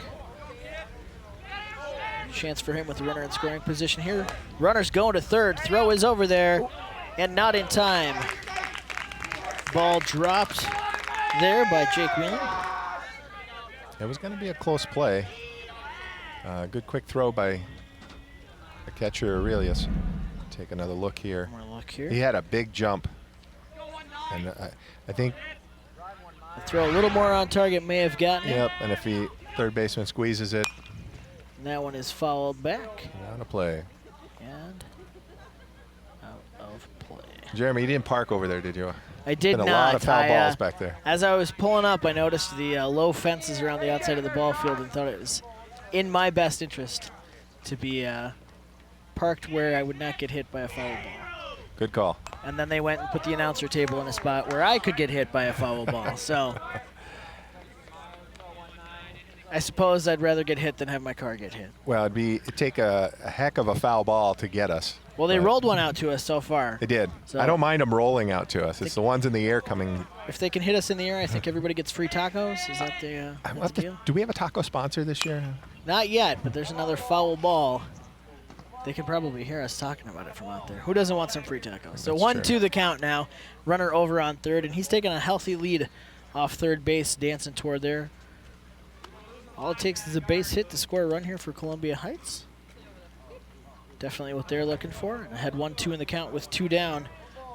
Chance for him with the runner in scoring position here. Runner's going to third. Throw is over there, and not in time. Ball dropped there by Jake Whelan. It was going to be a close play. Good quick throw by the catcher Aurelius. Take another look here. More look here. He had a big jump, and I think the throw a little more on target may have gotten Yep, him. and if he third baseman squeezes it, And that one is fouled back. out of play. And out of play. Jeremy, you didn't park over there, did you? I did Been not. a lot of foul balls back there. As I was pulling up, I noticed the low fences around the outside of the ball field and thought it was in my best interest to be parked where I would not get hit by a foul ball. Good call. And then they went and put the announcer table in a spot where I could get hit by a foul ball. So I suppose I'd rather get hit than have my car get hit. Well, it'd take a heck of a foul ball to get us. Well, they rolled one out to us so far. They did. So I don't mind them rolling out to us. It's the ones in the air coming. If they can hit us in the air, I think everybody gets free tacos. Is that the deal? Do we have a taco sponsor this year? Not yet, but there's another foul ball. They can probably hear us talking about it from out there. Who doesn't want some free tacos? So 1-2 the count now. Runner over on third, and he's taking a healthy lead off third base, dancing toward there. All it takes is a base hit to score a run here for Columbia Heights. Definitely what they're looking for. And ahead 1-2 in the count with 2 down.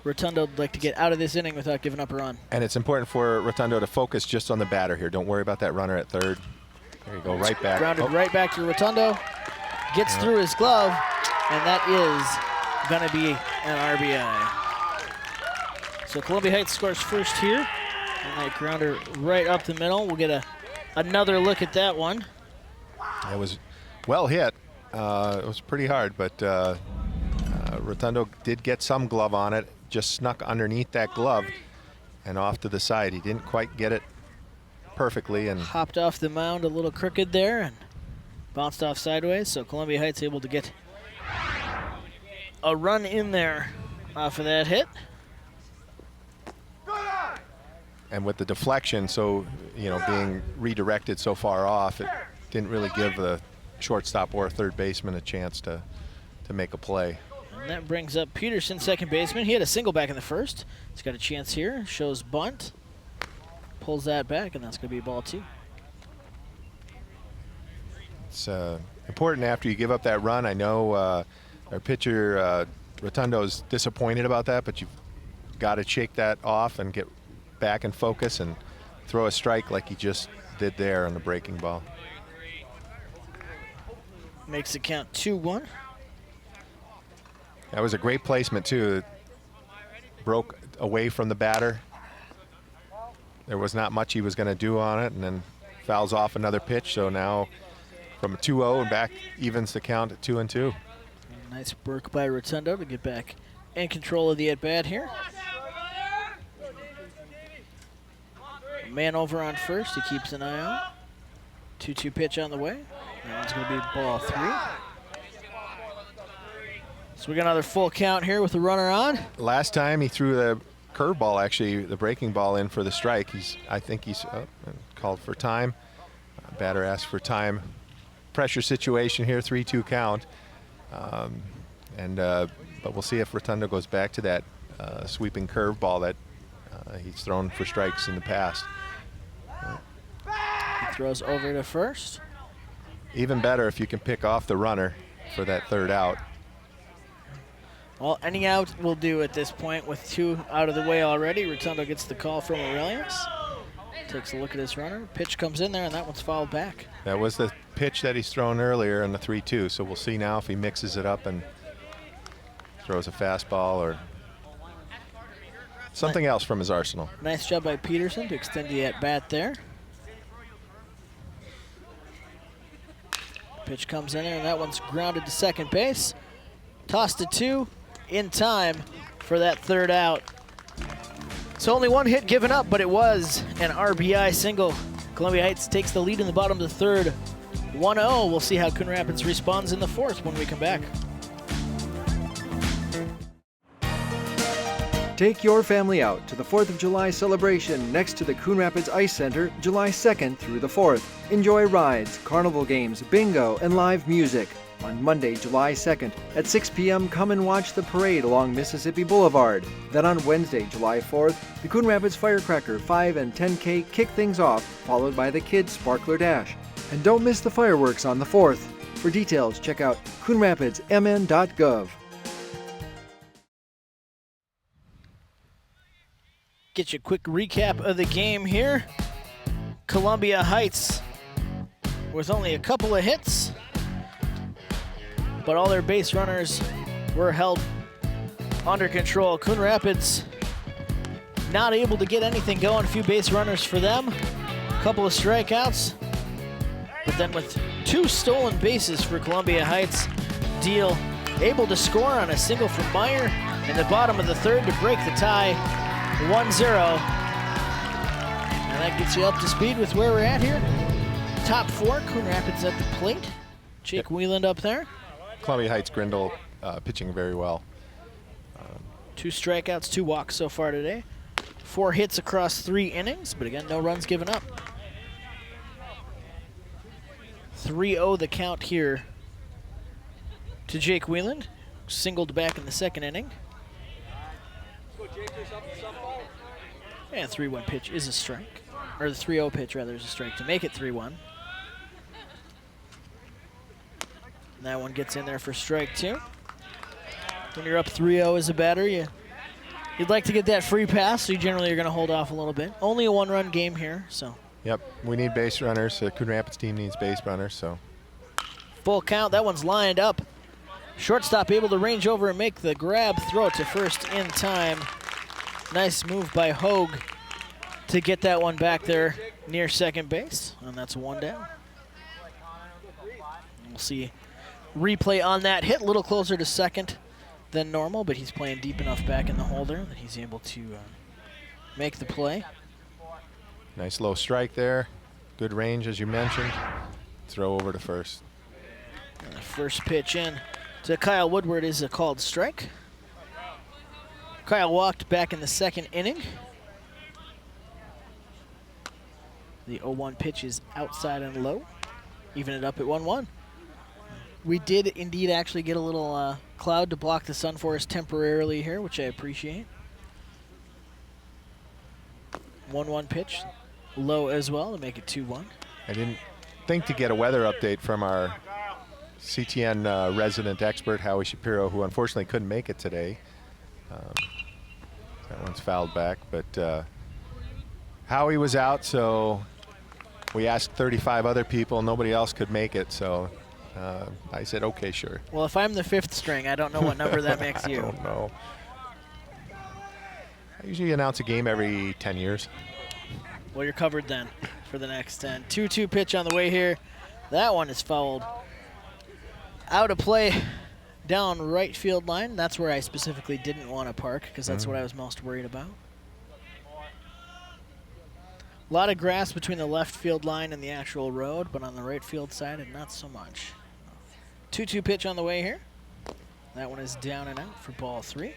Rotundo would like to get out of this inning without giving up a run. And it's important for Rotundo to focus just on the batter here. Don't worry about that runner at third. There you go, right back. Grounded right back to Rotundo. Gets through his glove, and that is going to be an RBI. So Columbia Heights scores first here. And that grounder right up the middle. We'll get another look at that one. It was well hit. It was pretty hard, but Rotundo did get some glove on it. Just snuck underneath that glove and off to the side. He didn't quite get it perfectly. And hopped off the mound a little crooked there and bounced off sideways. So Columbia Heights able to get a run in there off of that hit. And with the deflection, so, being redirected so far off, it didn't really give the shortstop or third baseman a chance to make a play. And that brings up Peterson, second baseman. He had a single back in the first. He's got a chance here. Shows bunt. Pulls that back, and that's going to be ball 2. It's important after you give up that run. I know our pitcher, Rotundo's disappointed about that, but you've got to shake that off and get back and focus and throw a strike like he just did there on the breaking ball. Makes the count 2-1. That was a great placement, too. It broke away from the batter. There was not much he was going to do on it, and then fouls off another pitch. So now from a 2-0 and back evens the count at 2-2. Nice work by Rotundo to get back in control of the at-bat here. Man over on first. He keeps an eye out. 2-2 pitch on the way. That one's going to be ball 3. So we got another full count here with the runner on. Last time he threw the curveball, actually, the breaking ball in for the strike. I think he's called for time. Batter asked for time. Pressure situation here, 3-2 count. But we'll see if Rotundo goes back to that sweeping curveball that he's thrown for strikes in the past. He throws over to first. Even better if you can pick off the runner for that third out. Well, any out will do at this point with 2 out of the way already. Rotundo gets the call from Aurelius. Takes a look at his runner. Pitch comes in there, and that one's fouled back. That was the pitch that he's thrown earlier in the 3-2, so we'll see now if he mixes it up and throws a fastball or something else from his arsenal. Nice job by Peterson to extend the at-bat there. Pitch comes in there, and that one's grounded to second base. Tossed to 2 in time for that third out. So only 1 hit given up, but it was an RBI single. Columbia Heights takes the lead in the bottom of the third, 1-0. We'll see how Coon Rapids responds in the fourth when we come back. Take your family out to the 4th of July celebration next to the Coon Rapids Ice Center, July 2nd through the 4th. Enjoy rides, carnival games, bingo, and live music. On Monday, July 2nd, at 6 p.m., come and watch the parade along Mississippi Boulevard. Then on Wednesday, July 4th, the Coon Rapids Firecracker 5 and 10K kick things off, followed by the Kids Sparkler Dash. And don't miss the fireworks on the 4th. For details, check out coonrapidsmn.gov. Get you a quick recap of the game here. Columbia Heights with only a couple of hits, but all their base runners were held under control. Coon Rapids not able to get anything going. A few base runners for them, a couple of strikeouts, but then with 2 stolen bases for Columbia Heights, Deal able to score on a single from Meyer in the bottom of the third to break the tie, 1-0. And that gets you up to speed with where we're at here. Top 4, Coon Rapids at the plate. Jake Wieland up there. Columbia Heights Grindle pitching very well. 2 strikeouts, 2 walks so far today. 4 hits across 3 innings, but again, no runs given up. 3-0 the count here to Jake Wieland. Singled back in the second inning. And 3-1 pitch is a strike. Or the 3-0 pitch, rather, is a strike to make it 3-1. And that one gets in there for strike 2. When you're up 3-0 as a batter, you'd like to get that free pass, so you generally are going to hold off a little bit. Only a 1-run game here, so. Yep, we need base runners. The Coon Rapids team needs base runners, so. Full count, that one's lined up. Shortstop able to range over and make the grab, throw it to first in time. Nice move by Hogue to get that one back there near second base, and that's 1 down. We'll see replay on that hit, a little closer to second than normal, but he's playing deep enough back in the holder that he's able to make the play. Nice low strike there. Good range, as you mentioned. Throw over to first. And the first pitch in to Kyle Woodward is a called strike. Kyle walked back in the second inning. The 0-1 pitch is outside and low. Even it up at 1-1. We did indeed actually get a little cloud to block the sun for us temporarily here, which I appreciate. 1-1 pitch, low as well to make it 2-1. I didn't think to get a weather update from our CTN resident expert, Howie Shapiro, who unfortunately couldn't make it today. That one's fouled back, but Howie was out, so we asked 35 other people. Nobody else could make it, so I said, okay, sure. Well, if I'm the 5th string, I don't know what number that makes you. I don't know. I usually announce a game every 10 years. Well, you're covered then for the next 10. 2-2 pitch on the way here. That one is fouled. Out of play down right field line. That's where I specifically didn't want to park because that's what I was most worried about. A lot of grass between the left field line and the actual road, but on the right field side, and not so much. 2-2 pitch on the way here. That one is down and out for ball 3. It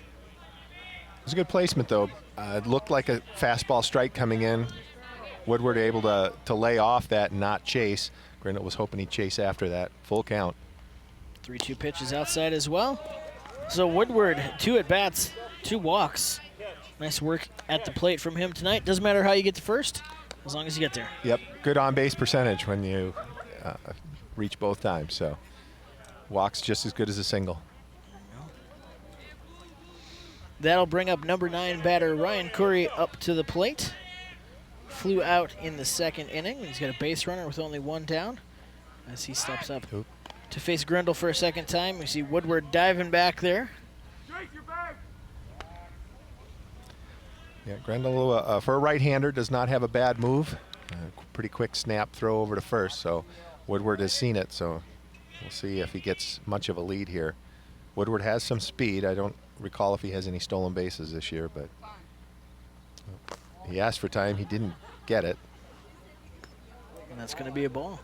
was a good placement, though. It looked like a fastball strike coming in. Woodward able to lay off that and not chase. Grindle was hoping he'd chase after that. Full count. 3-2 pitch is outside as well. So Woodward, 2 at-bats, 2 walks. Nice work at the plate from him tonight. Doesn't matter how you get to first, as long as you get there. Yep, good on-base percentage when you reach both times. So walks just as good as a single. That'll bring up number 9 batter Ryan Curry up to the plate. Flew out in the 2nd inning. He's got a base runner with only 1 down as he steps up to face Grindle for a 2nd time. We see Woodward diving back there. Yeah, Grindle, for a right-hander, does not have a bad move. Pretty quick snap throw over to first, so Woodward has seen it, so we'll see if he gets much of a lead here. Woodward has some speed. I don't recall if he has any stolen bases this year, but he asked for time. He didn't get it. And that's going to be a ball.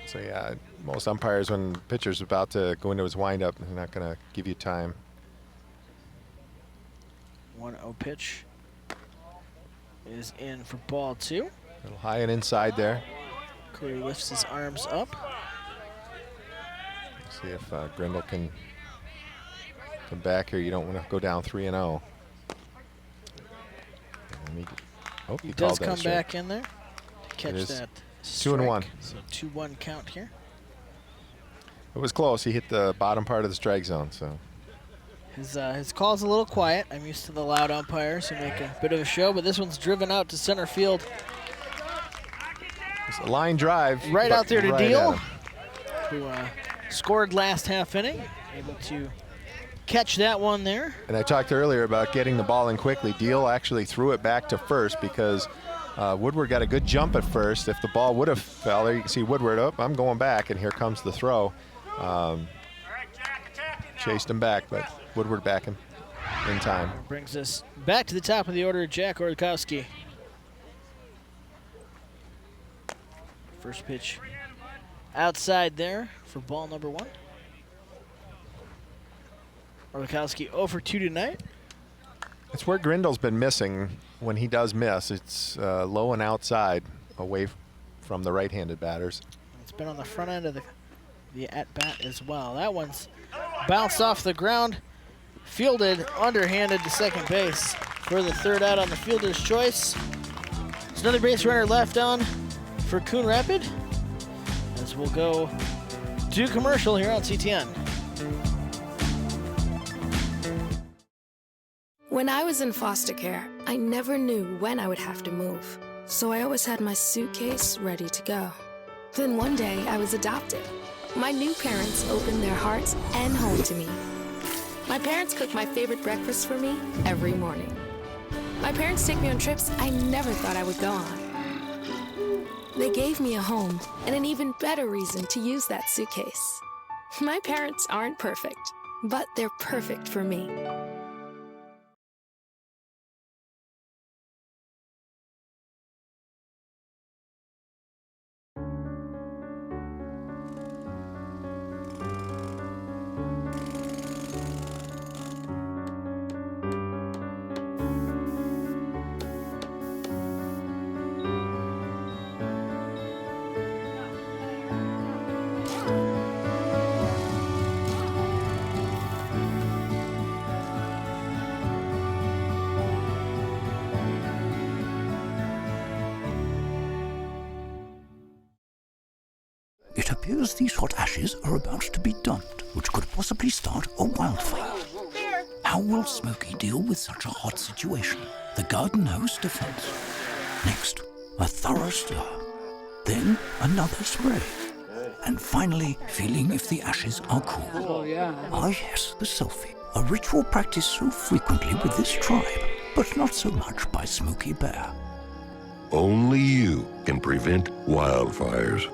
So yeah, most umpires, when pitcher's about to go into his windup, they're not going to give you time. 1-0 pitch is in for ball 2. A little high and inside there. Curry lifts his arms up. See if Grindle can come back here. You don't want to go down 3-0. He does come back in there to catch that strike. 2-1. So 2-1 count here. It was close. He hit the bottom part of the strike zone. So his call's a little quiet. I'm used to the loud umpires who make a bit of a show, but this one's driven out to center field. It's a line drive. Right out there to Deal, who scored last half inning, able to catch that one there. And I talked earlier about getting the ball in quickly. Deal actually threw it back to first because Woodward got a good jump at first. If the ball would have fell there, you can see Woodward, oh, I'm going back, and here comes the throw. Chased him back, but Woodward back in time. Brings us back to the top of the order, Jack Orlikowski. First pitch outside there for ball number 1. Orlikowski 0 for 2 tonight. It's where Grindle's been missing when he does miss. It's low and outside away from the right-handed batters. It's been on the front end of the at-bat as well. That one's bounced off the ground, fielded underhanded to second base for the 3rd out on the fielder's choice. There's another base runner left on for Coon Rapid, as we'll go to commercial here on CTN. When I was in foster care, I never knew when I would have to move, so I always had my suitcase ready to go. Then one day, I was adopted. My new parents opened their hearts and home to me. My parents cook my favorite breakfast for me every morning. My parents take me on trips I never thought I would go on. They gave me a home and an even better reason to use that suitcase. My parents aren't perfect, but they're perfect for me. It appears these hot ashes are about to be dumped, which could possibly start a wildfire. How will Smokey deal with such a hot situation? The garden hose defense. Next, a thorough stir. Then another spray. And finally, feeling if the ashes are cool. Oh, yeah. Ah, yes, the selfie. A ritual practiced so frequently with this tribe, but not so much by Smokey Bear. Only you can prevent wildfires.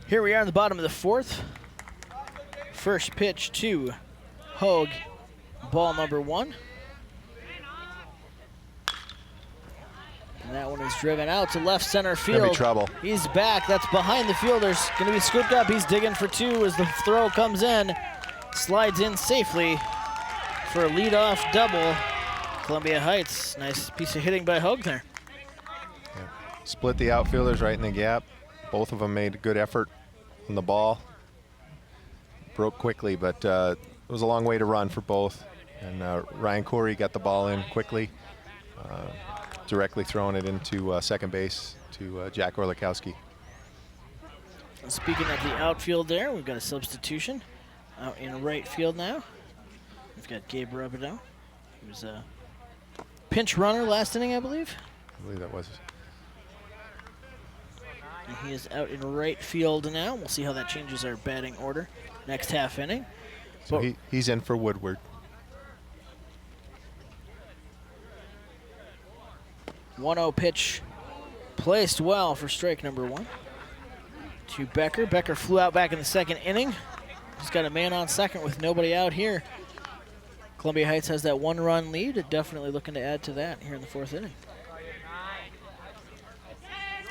Here we are in the bottom of the fourth. First pitch to Hogue, ball number 1. And that one is driven out to left center field. Gonna be trouble. He's back. That's behind the fielders. Going to be scooped up. He's digging for 2 as the throw comes in. Slides in safely for a leadoff double. Columbia Heights. Nice piece of hitting by Hogue there. Yeah. Split the outfielders right in the gap. Both of them made a good effort on the ball. Broke quickly, but it was a long way to run for both. And Ryan Corey got the ball in quickly. Directly throwing it into second base to Jack Orlikowski. Speaking of the outfield there, we've got a substitution out in right field now. We've got Gabe Robideau. He was a pinch runner last inning, I believe. I believe that was. And he is out in right field now. We'll see how that changes our batting order next half inning. So he's in for Woodward. 1-0 pitch placed well for strike number 1. To Becker. Becker flew out back in the second inning. He's got a man on second with nobody out here. Columbia Heights has that 1-run lead. Definitely looking to add to that here in the 4th inning.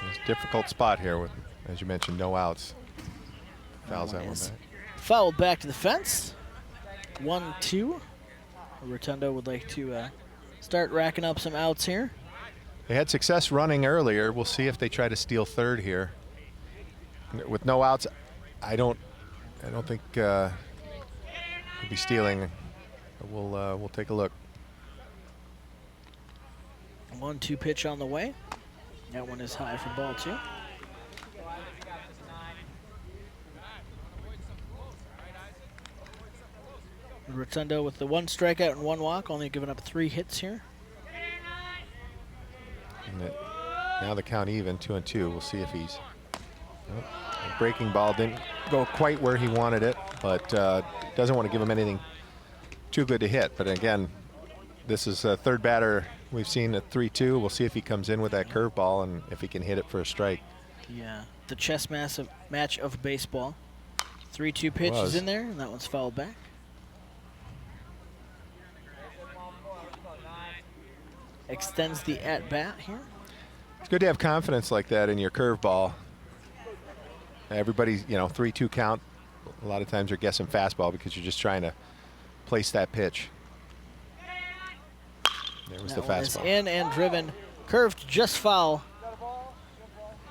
It's a difficult spot here with, as you mentioned, no outs. Fouls that one back. Fouled back to the fence. 1-2. Rotundo would like to start racking up some outs here. They had success running earlier. We'll see if they try to steal third here. With no outs, I don't think he'll be stealing. We'll take a look. 1-2 pitch on the way. That one is high for ball 2. Rotundo with the 1 strikeout and 1 walk, only giving up 3 hits here. And now the count even, 2-2. We'll see if he's. The breaking ball didn't go quite where he wanted it, but doesn't want to give him anything too good to hit. But again, this is a third batter we've seen at 3-2. We'll see if he comes in with that curveball and if he can hit it for a strike. Yeah, the chess match of baseball. 3-2 pitch is in there, and that one's fouled back. Extends the at-bat here. It's good to have confidence like that in your curveball. Everybody's, 3-2 count. A lot of times you're guessing fastball because you're just trying to place that pitch. There was the fastball. Is in and driven. Curved just foul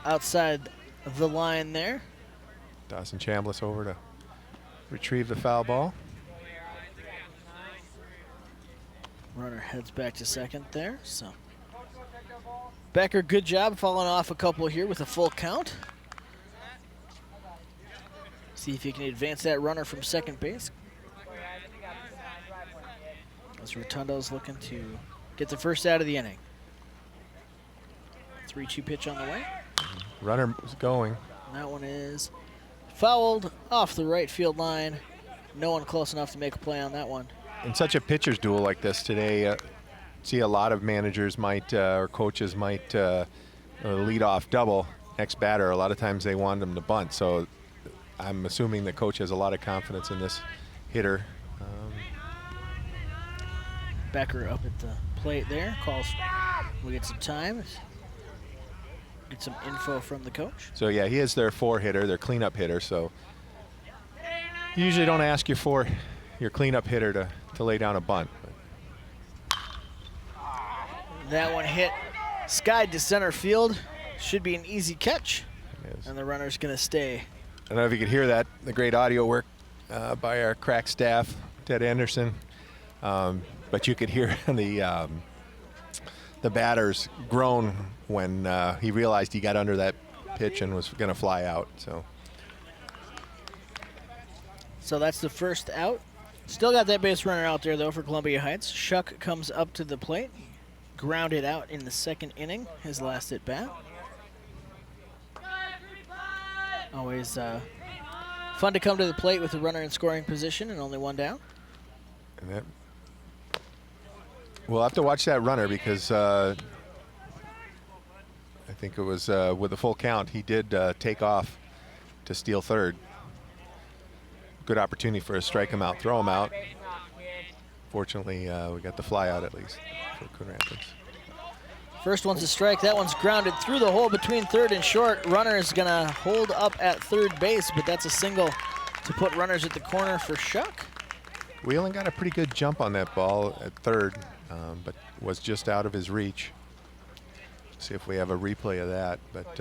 outside the line there. Dawson Chambliss over to retrieve the foul ball. Runner heads back to second there. So Becker, good job following off a couple here with a full count. See if he can advance that runner from second base. As Rotundo's looking to get the first out of the inning. 3-2 pitch on the way. Runner is going. And that one is fouled off the right field line. No one close enough to make a play on that one. In such a pitcher's duel like this today, see a lot of managers might or coaches might lead off double next batter. A lot of times they want them to bunt. So I'm assuming the coach has a lot of confidence in this hitter. Becker up at the plate there. Calls. We get some time. Get some info from the coach. So yeah, he is their 4 hitter, their cleanup hitter. So you usually don't ask your cleanup hitter to lay down a bunt. That one hit skied to center field. Should be an easy catch. And the runner's going to stay. I don't know if you could hear that, the great audio work by our crack staff, Ted Anderson. But you could hear the the batter's groan when he realized he got under that pitch and was going to fly out. So that's the first out. Still got that base runner out there, though, for Columbia Heights. Shuck comes up to the plate. Grounded out in the second inning, his last at bat. Always fun to come to the plate with the runner in scoring position and only one down. And we'll have to watch that runner because I think it was with the full count, he did take off to steal third. Good opportunity for a strike him out, throw him out. Fortunately, we got the fly out at least for Coon Rapids. First one's a strike. That one's grounded through the hole between third and short. Runner is going to hold up at third base, but that's a single to put runners at the corner for Shuck. Whelan got a pretty good jump on that ball at third, but was just out of his reach. See if we have a replay of that. But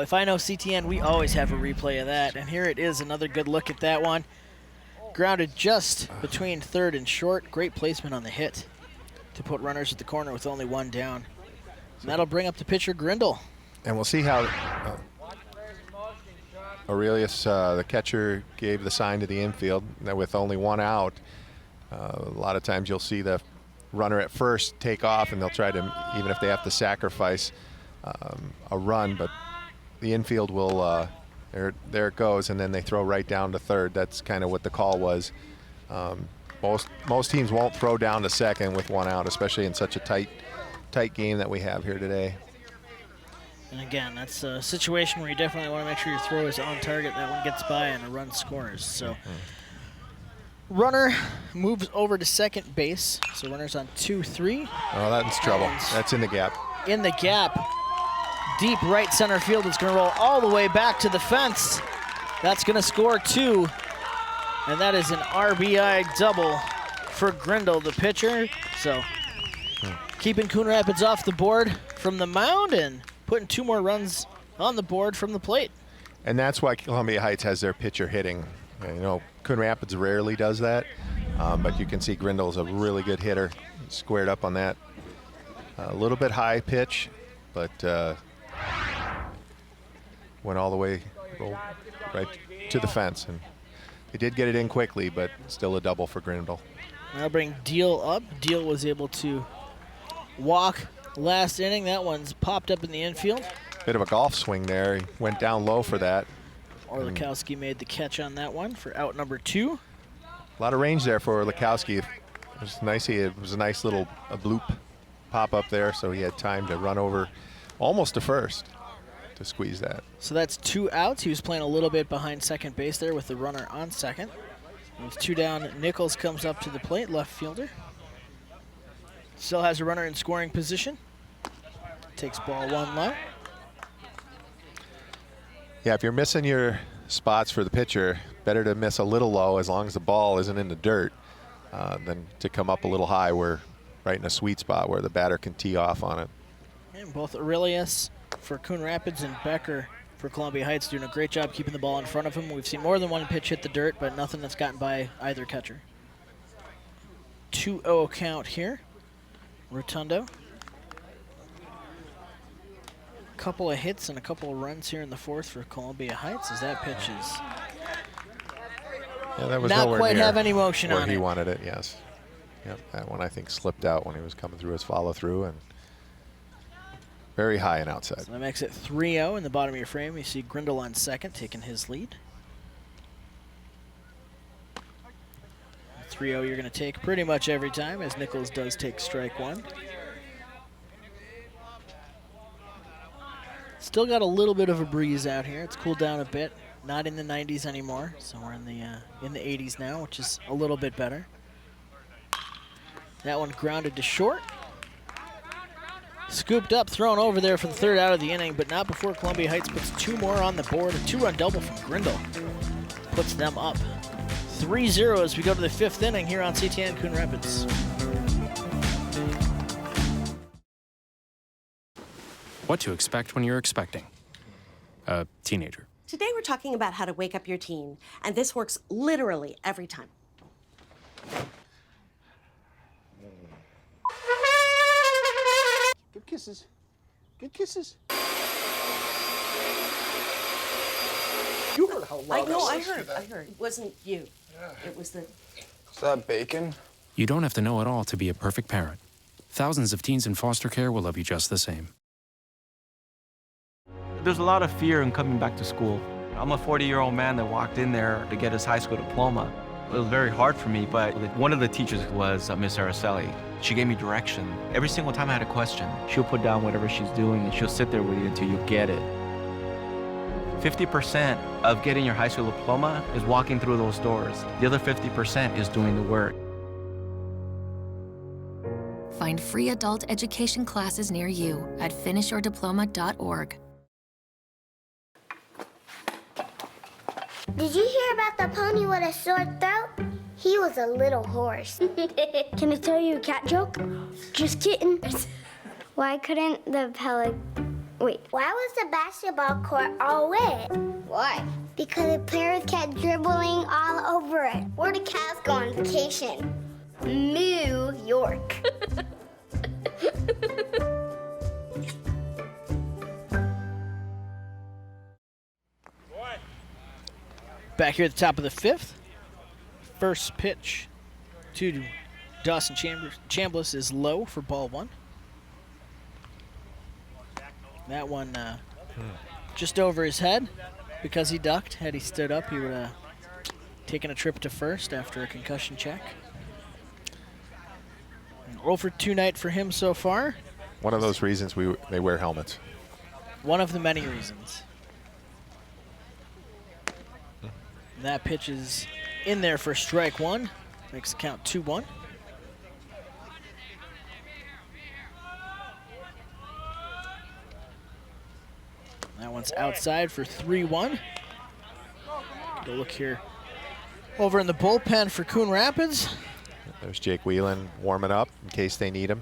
if I know CTN, we always have a replay of that. And here it is, another good look at that one. Grounded just between third and short. Great placement on the hit to put runners at the corner with only one down. And that'll bring up the pitcher, Grindle. And we'll see how Aurelius, the catcher, gave the sign to the infield that with only one out. A lot of times you'll see the runner at first take off, and they'll try to, even if they have to sacrifice a run, but the infield will, there it goes, and then they throw right down to third. That's kind of what the call was. Most teams won't throw down to second with one out, especially in such a tight game that we have here today. And again, that's a situation where you definitely want to make sure your throw is on target, that one gets by and a run scores. So runner moves over to second base. So runner's on 2-3. Oh, that's trouble. That's in the gap. In the gap. Deep right center field. It's going to roll all the way back to the fence. That's going to score 2. And that is an RBI double for Grindle, the pitcher. So keeping Coon Rapids off the board from the mound and putting 2 more runs on the board from the plate. And that's why Columbia Heights has their pitcher hitting. You know, Coon Rapids rarely does that, but you can see Grindle's a really good hitter. He squared up on that. A little bit high pitch, but went all the way right to the fence. And they did get it in quickly, but still a double for Grindle. Now bring Deal up. Deal was able to walk last inning. That one's popped up in the infield. Bit of a golf swing there. He went down low for that. Orlikowski made the catch on that one for out number 2. A lot of range there for Orlikowski. It was nice. It was a nice little bloop pop up there, so he had time to run over almost to first to squeeze that. So that's 2 outs. He was playing a little bit behind second base there with the runner on second. With 2 down, Nichols comes up to the plate, left fielder. Still has a runner in scoring position. Takes ball 1 low. Yeah, if you're missing your spots for the pitcher, better to miss a little low as long as the ball isn't in the dirt than to come up a little high where right in a sweet spot where the batter can tee off on it. And both Aurelius for Coon Rapids and Becker for Columbia Heights doing a great job keeping the ball in front of him. We've seen more than one pitch hit the dirt, but nothing that's gotten by either catcher. 2-0 count here. Rotundo. Couple of hits and a couple of runs here in the 4th for Columbia Heights as that pitch is that was not nowhere quite near have any motion where on he it. wanted it, yes. Yep, that one I think slipped out when he was coming through his follow through and very high and outside. So that makes it 3-0 in the bottom of your frame. You see Grindle on second taking his lead. 3-0 you're going to take pretty much every time as Nichols does take strike 1. Still got a little bit of a breeze out here. It's cooled down a bit. Not in the 90s anymore, so we're in the 80s now, which is a little bit better. That one grounded to short. Scooped up, thrown over there for the 3rd out of the inning, but not before Columbia Heights puts 2 more on the board. A 2-run double from Grindle puts them up 3-0 as we go to the 5th inning here on CTN Coon Rapids. What to expect when you're expecting a teenager. Today we're talking about how to wake up your teen, and this works literally every time. Good kisses. Good kisses. You heard how loud I know, I I was to heard. that. I heard. It wasn't you. It was the. Is that bacon? You don't have to know it all to be a perfect parent. Thousands of teens in foster care will love you just the same. There's a lot of fear in coming back to school. I'm a 40-year-old man that walked in there to get his high school diploma. It was very hard for me, but one of the teachers was Miss Araceli. She gave me direction. Every single time I had a question, she'll put down whatever she's doing and she'll sit there with you until you get it. 50% of getting your high school diploma is walking through those doors. The other 50% is doing the work. Find free adult education classes near you at finishyourdiploma.org. Did you hear about the pony with a sore throat? He was a little horse. Can I tell you a cat joke? Just kidding. Why couldn't the Wait. Why was the basketball court all wet? Why? Because the players kept dribbling all over it. Where do cats go on vacation? New York. Back here at the top of the 5th. First pitch to Dawson Chambliss is low for ball 1. That one just over his head because he ducked. Had he stood up, he would have taken a trip to first after a concussion check. 0 for 2 night for him so far. One of those reasons they wear helmets. One of the many reasons. That pitch is in there for strike 1. Makes the count 2-1. That one's outside for 3-1. Get a look here over in the bullpen for Coon Rapids. There's Jake Whelan warming up in case they need him.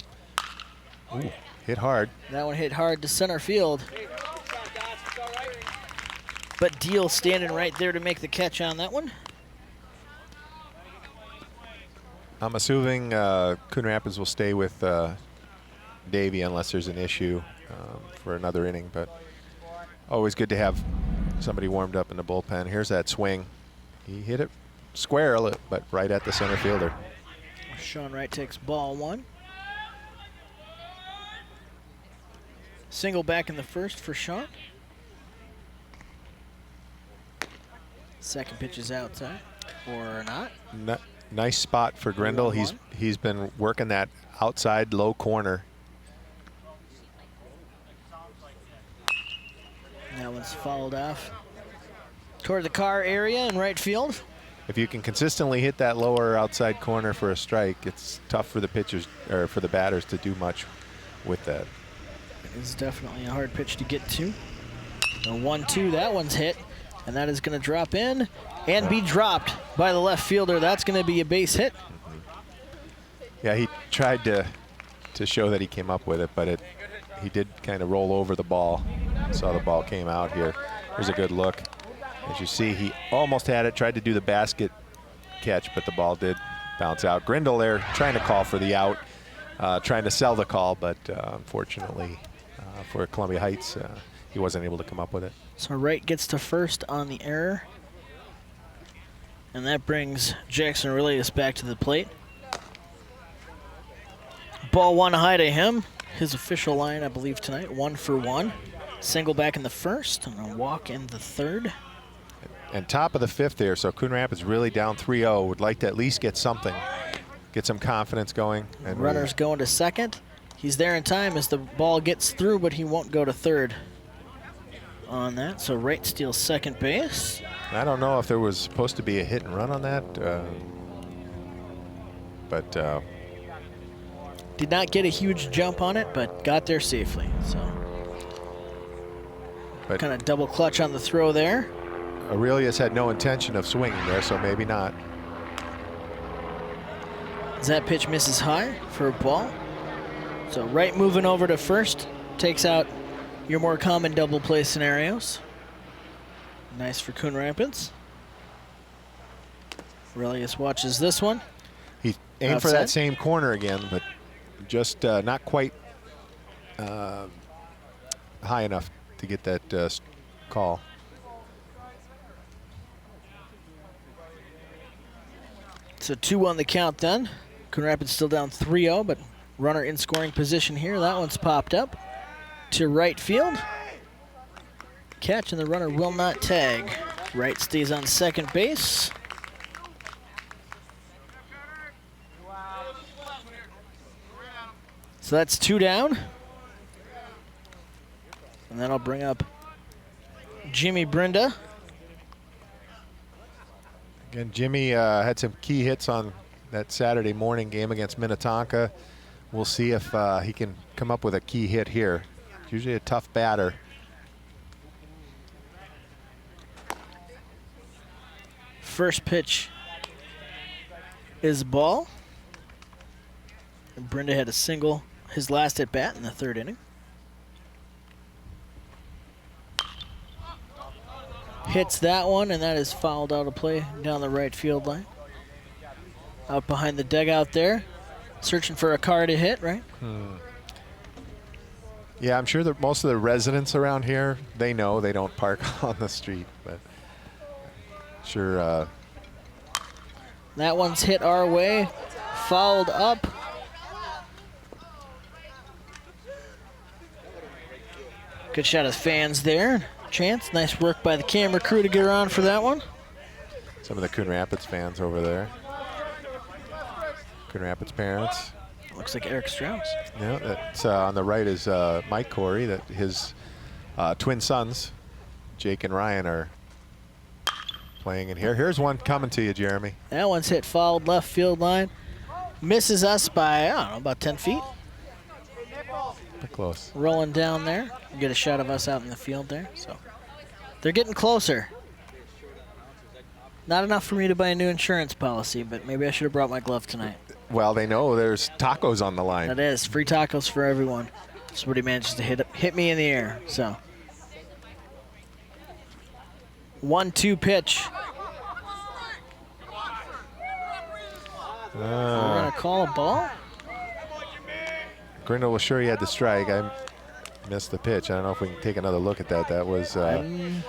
Ooh, hit hard. That one hit hard to center field. But Deal standing right there to make the catch on that one. I'm assuming Coon Rapids will stay with Davey unless there's an issue for another inning, but always good to have somebody warmed up in the bullpen. Here's that swing. He hit it square, but right at the center fielder. Sean Wright takes ball 1. Single back in the first for Sean. Second pitch is outside, or not. Nice spot for Grindle. He's been working that outside low corner. That one's fouled off toward the car area in right field. If you can consistently hit that lower outside corner for a strike, it's tough for the pitchers or for the batters to do much with that. It is definitely a hard pitch to get to. The 1-2, that one's hit, and that is going to drop in and be dropped by the left fielder. That's going to be a base hit. Yeah, he tried to show that he came up with it, but he did kind of roll over the ball. Saw the ball came out here. Here's a good look. As you see, he almost had it, tried to do the basket catch, but the ball did bounce out. Grindle there trying to call for the out, trying to sell the call, but unfortunately for Columbia Heights, he wasn't able to come up with it. So Wright gets to first on the error. And that brings Jackson Aurelius back to the plate. Ball 1 high to him. His official line, I believe, tonight, 1 for 1. Single back in the first and a walk in the third. And top of the 5th there, so Coon Rapids really down 3-0. Would like to at least get something, get some confidence going. And runner's going to second. He's there in time as the ball gets through, but he won't go to third on that. So Wright steals second base. I don't know if there was supposed to be a hit and run on that, but did not get a huge jump on it, but got there safely. So kind of double clutch on the throw there. Aurelius had no intention of swinging there, so maybe not. That pitch misses high for a ball. So Wright moving over to first takes out your more common double play scenarios. Nice for Coon Rapids. Aurelius watches this one. He aimed for that same corner again, but just not quite high enough to get that call. So 2 on the count then. Coon Rapids still down 3-0, but runner in scoring position here. That one's popped up to right field. Catch, and the runner will not tag. Wright stays on second base. So that's 2 down. And that'll bring up Jimmy Brinda. Again, Jimmy had some key hits on that Saturday morning game against Minnetonka. We'll see if he can come up with a key hit here. It's usually a tough batter. First pitch is ball. And Brinda had a single his last at bat in the 3rd inning. Hits that one, and that is fouled out of play down the right field line. Out behind the dugout there, searching for a car to hit, right? Yeah, I'm sure that most of the residents around here, they know they don't park on the street, but sure. That one's hit our way, fouled up. Good shot of fans there. Chance, nice work by the camera crew to get around for that one. Some of the Coon Rapids fans over there. Coon Rapids parents. Looks like Eric Strauss. Yeah, that's on the right is Mike Corey. That his twin sons, Jake and Ryan, are playing in here. Here's one coming to you, Jeremy. That one's hit fouled left field line. Misses us by, I don't know, about 10 feet. Pretty close. Rolling down there. You get a shot of us out in the field there. So they're getting closer. Not enough for me to buy a new insurance policy, but maybe I should have brought my glove tonight. Well, they know there's tacos on the line. That is free tacos for everyone. Somebody manages to hit me in the air. So 1-2 pitch. We're gonna call a ball. Grindle was sure he had the strike. I missed the pitch. I don't know if we can take another look at that. That was I'm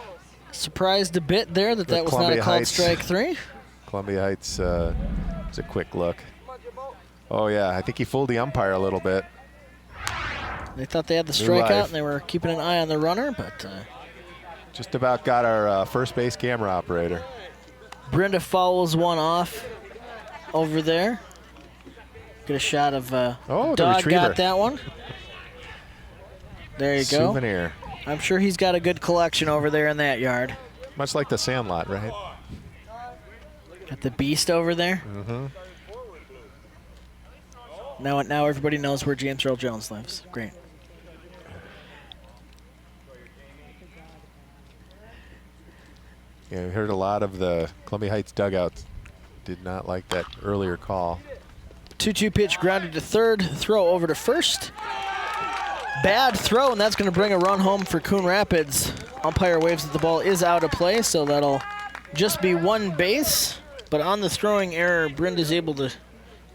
surprised a bit there that was not a called strike 3. Columbia Heights it's a quick look. Oh yeah, I think he fooled the umpire a little bit. They thought they had the strikeout and they were keeping an eye on the runner, but just about got our first base camera operator. Brinda fouls one off over there. Get a shot of Dog got that one. There you go. Souvenir. I'm sure he's got a good collection over there in that yard. Much like the Sandlot, right? Got the beast over there. Mm-hmm. Now everybody knows where James Earl Jones lives. Great. Yeah, we heard a lot of the Columbia Heights dugouts did not like that earlier call. 2-2 pitch grounded to third, throw over to first. Bad throw, and that's going to bring a run home for Coon Rapids. Umpire waves that the ball is out of play, so that'll just be 1 base. But on the throwing error, Brinda's able to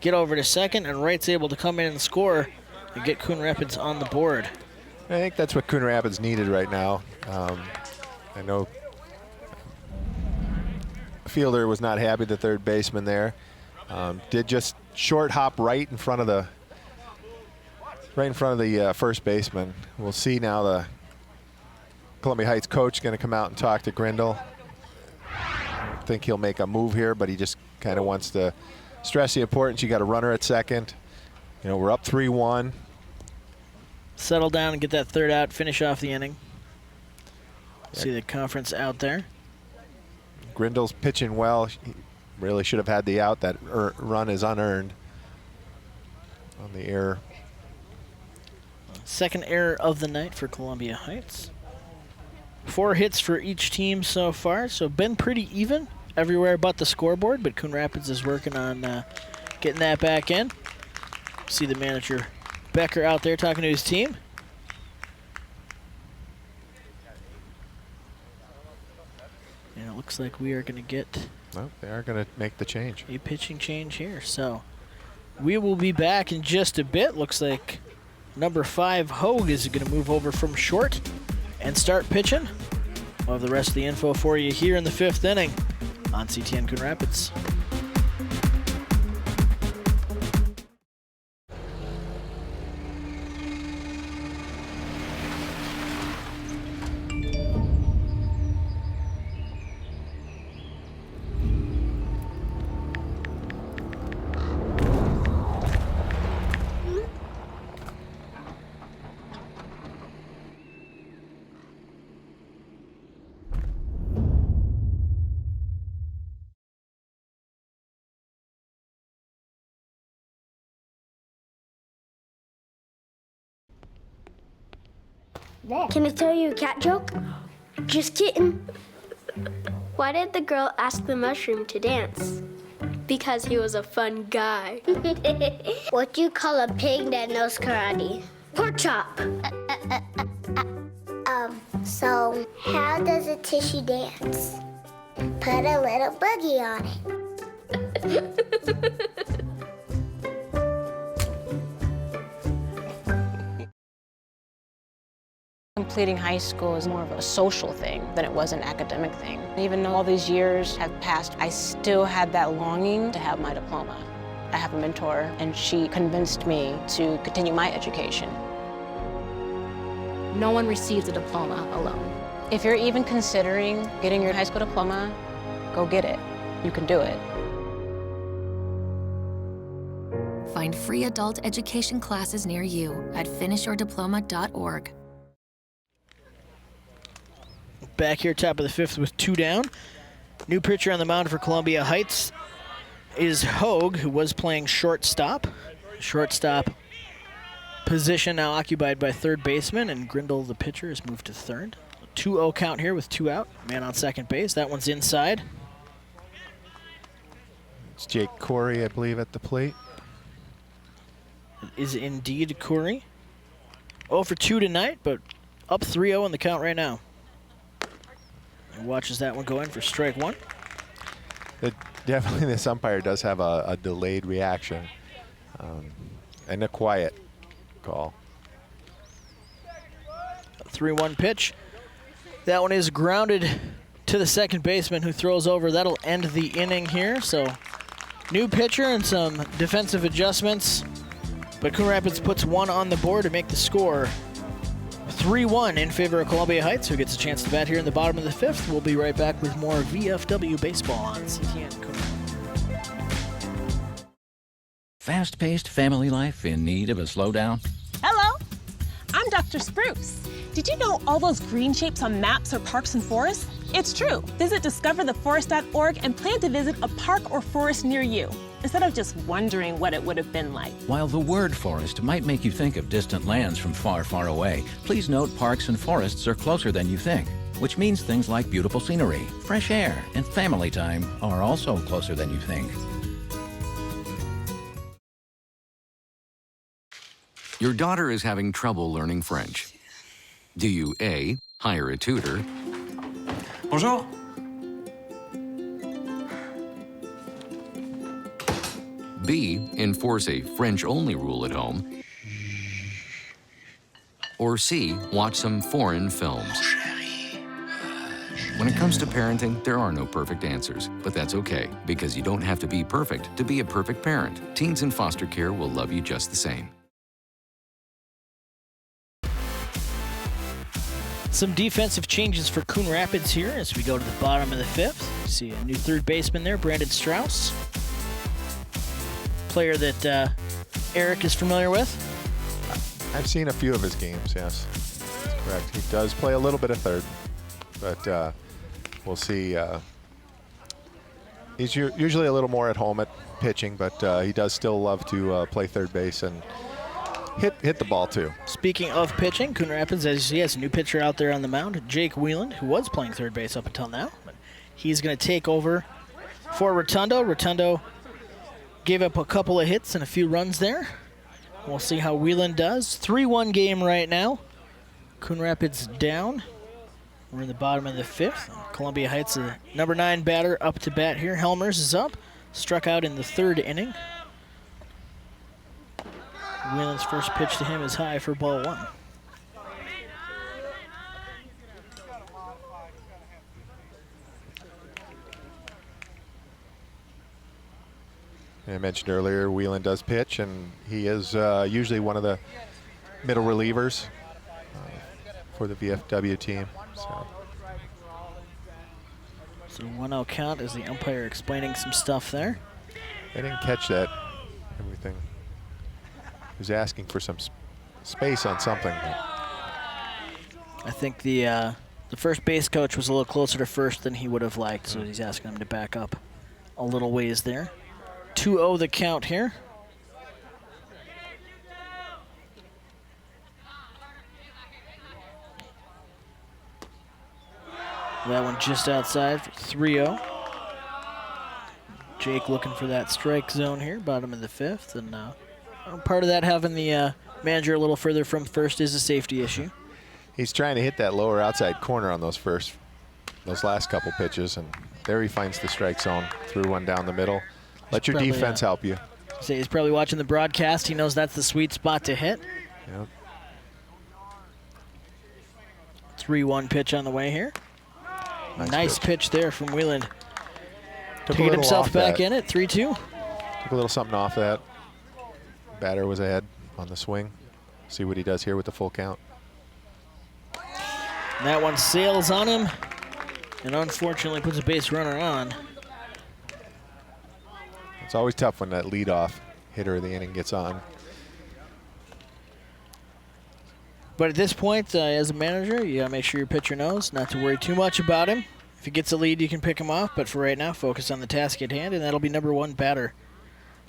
get over to second, and Wright's able to come in and score and get Coon Rapids on the board. I think that's what Coon Rapids needed right now. I know fielder was not happy, the third baseman there. Did just short hop right in front of the first baseman. We'll see now the Columbia Heights coach going to come out and talk to Grindle. I think he'll make a move here, but he just kind of wants to stress the importance. You got a runner at second. You know, we're up 3-1. Settle down and get that third out, finish off the inning. See the conference out there. Grindle's pitching well. He really should have had the out. That run is unearned on the error. Second error of the night for Columbia Heights. 4 hits for each team so far, so been pretty even everywhere but the scoreboard, but Coon Rapids is working on getting that back in. See the manager Becker out there talking to his team. And it looks like we are going to get... Well, they are going to make the change. A pitching change here, so we will be back in just a bit. Looks like Number 5, Hogue, is going to move over from short and start pitching. We'll have the rest of the info for you here in the 5th inning on CTN Coon Rapids. Can I tell you a cat joke? Just kidding. Why did the girl ask the mushroom to dance? Because he was a fun guy. What do you call a pig that knows karate? Pork chop. So how does a tissue dance? Put a little boogie on it. Completing high school is more of a social thing than it was an academic thing. Even though all these years have passed, I still had that longing to have my diploma. I have a mentor, and she convinced me to continue my education. No one receives a diploma alone. If you're even considering getting your high school diploma, go get it. You can do it. Find free adult education classes near you at finishyourdiploma.org. Back here, top of the 5th with 2 down. New pitcher on the mound for Columbia Heights is Hogue, who was playing shortstop. Shortstop position now occupied by third baseman, and Grindle, the pitcher, has moved to third. 2-0 count here with 2 out. Man on second base. That one's inside. It's Jake Corey, I believe, at the plate. It is indeed Corey. 0 for 2 tonight, but up 3-0 in the count right now. And watches that one go in for strike 1. Definitely this umpire does have a delayed reaction and a quiet call. 3-1 pitch. That one is grounded to the second baseman, who throws over. That'll end the inning here. So new pitcher and some defensive adjustments. But Coon Rapids puts 1 on the board to make the score 3-1 in favor of Columbia Heights, who gets a chance to bat here in the bottom of the 5th. We'll be right back with more VFW baseball on CTN Coon. Fast-paced family life in need of a slowdown? Hello, I'm Dr. Spruce. Did you know all those green shapes on maps are parks and forests? It's true. Visit discovertheforest.org and plan to visit a park or forest near you, instead of just wondering what it would have been like. While the word forest might make you think of distant lands from far, far away, please note parks and forests are closer than you think, which means things like beautiful scenery, fresh air, and family time are also closer than you think. Your daughter is having trouble learning French. Do you A, hire a tutor? Bonjour. B, enforce a French-only rule at home? Or C, watch some foreign films? When it comes to parenting, there are no perfect answers, but that's okay, because you don't have to be perfect to be a perfect parent. Teens in foster care will love you just the same. Some defensive changes for Coon Rapids here as we go to the bottom of the 5th. See a new third baseman there, Brandon Strauss. Player that Eric is familiar with. I've seen a few of his games, yes. That's correct. He does play a little bit of third, but we'll see. He's usually a little more at home at pitching, but he does still love to play third base and hit the ball too. Speaking of pitching, Coon Rapids, as you see, has a new pitcher out there on the mound, Jake Whelan, who was playing third base up until now. But he's going to take over for Rotundo. Rotundo gave up a couple of hits and a few runs there. We'll see how Whelan does. 3-1 game right now. Coon Rapids down. We're in the bottom of the 5th. Columbia Heights, the number 9 batter, up to bat here. Helmers is up. Struck out in the 3rd inning. Whelan's first pitch to him is high for ball 1. I mentioned earlier, Whelan does pitch, and he is usually one of the middle relievers for the VFW team. So 1-0 count as the umpire explaining some stuff there. I didn't catch that. Everything. He was asking for some space on something. I think the first base coach was a little closer to first than he would have liked, so he's asking him to back up a little ways there. 2-0 the count here. That one just outside for 3-0. Jake looking for that strike zone here, bottom of the 5th, and part of that having the manager a little further from first is a safety issue. He's trying to hit that lower outside corner on those last couple pitches, and there he finds the strike zone. Threw one down the middle. Let your defense help you. So he's probably watching the broadcast. He knows that's the sweet spot to hit. Yep. 3-1 pitch on the way here. Nice pitch there from Whelan. To get himself back in it, 3-2. Took a little something off that. Batter was ahead on the swing. See what he does here with the full count. And that one sails on him and unfortunately puts a base runner on. It's always tough when that leadoff hitter of the inning gets on. But at this point, as a manager, you gotta make sure your pitcher knows not to worry too much about him. If he gets a lead, you can pick him off, but for right now, focus on the task at hand, and that'll be number 1 batter.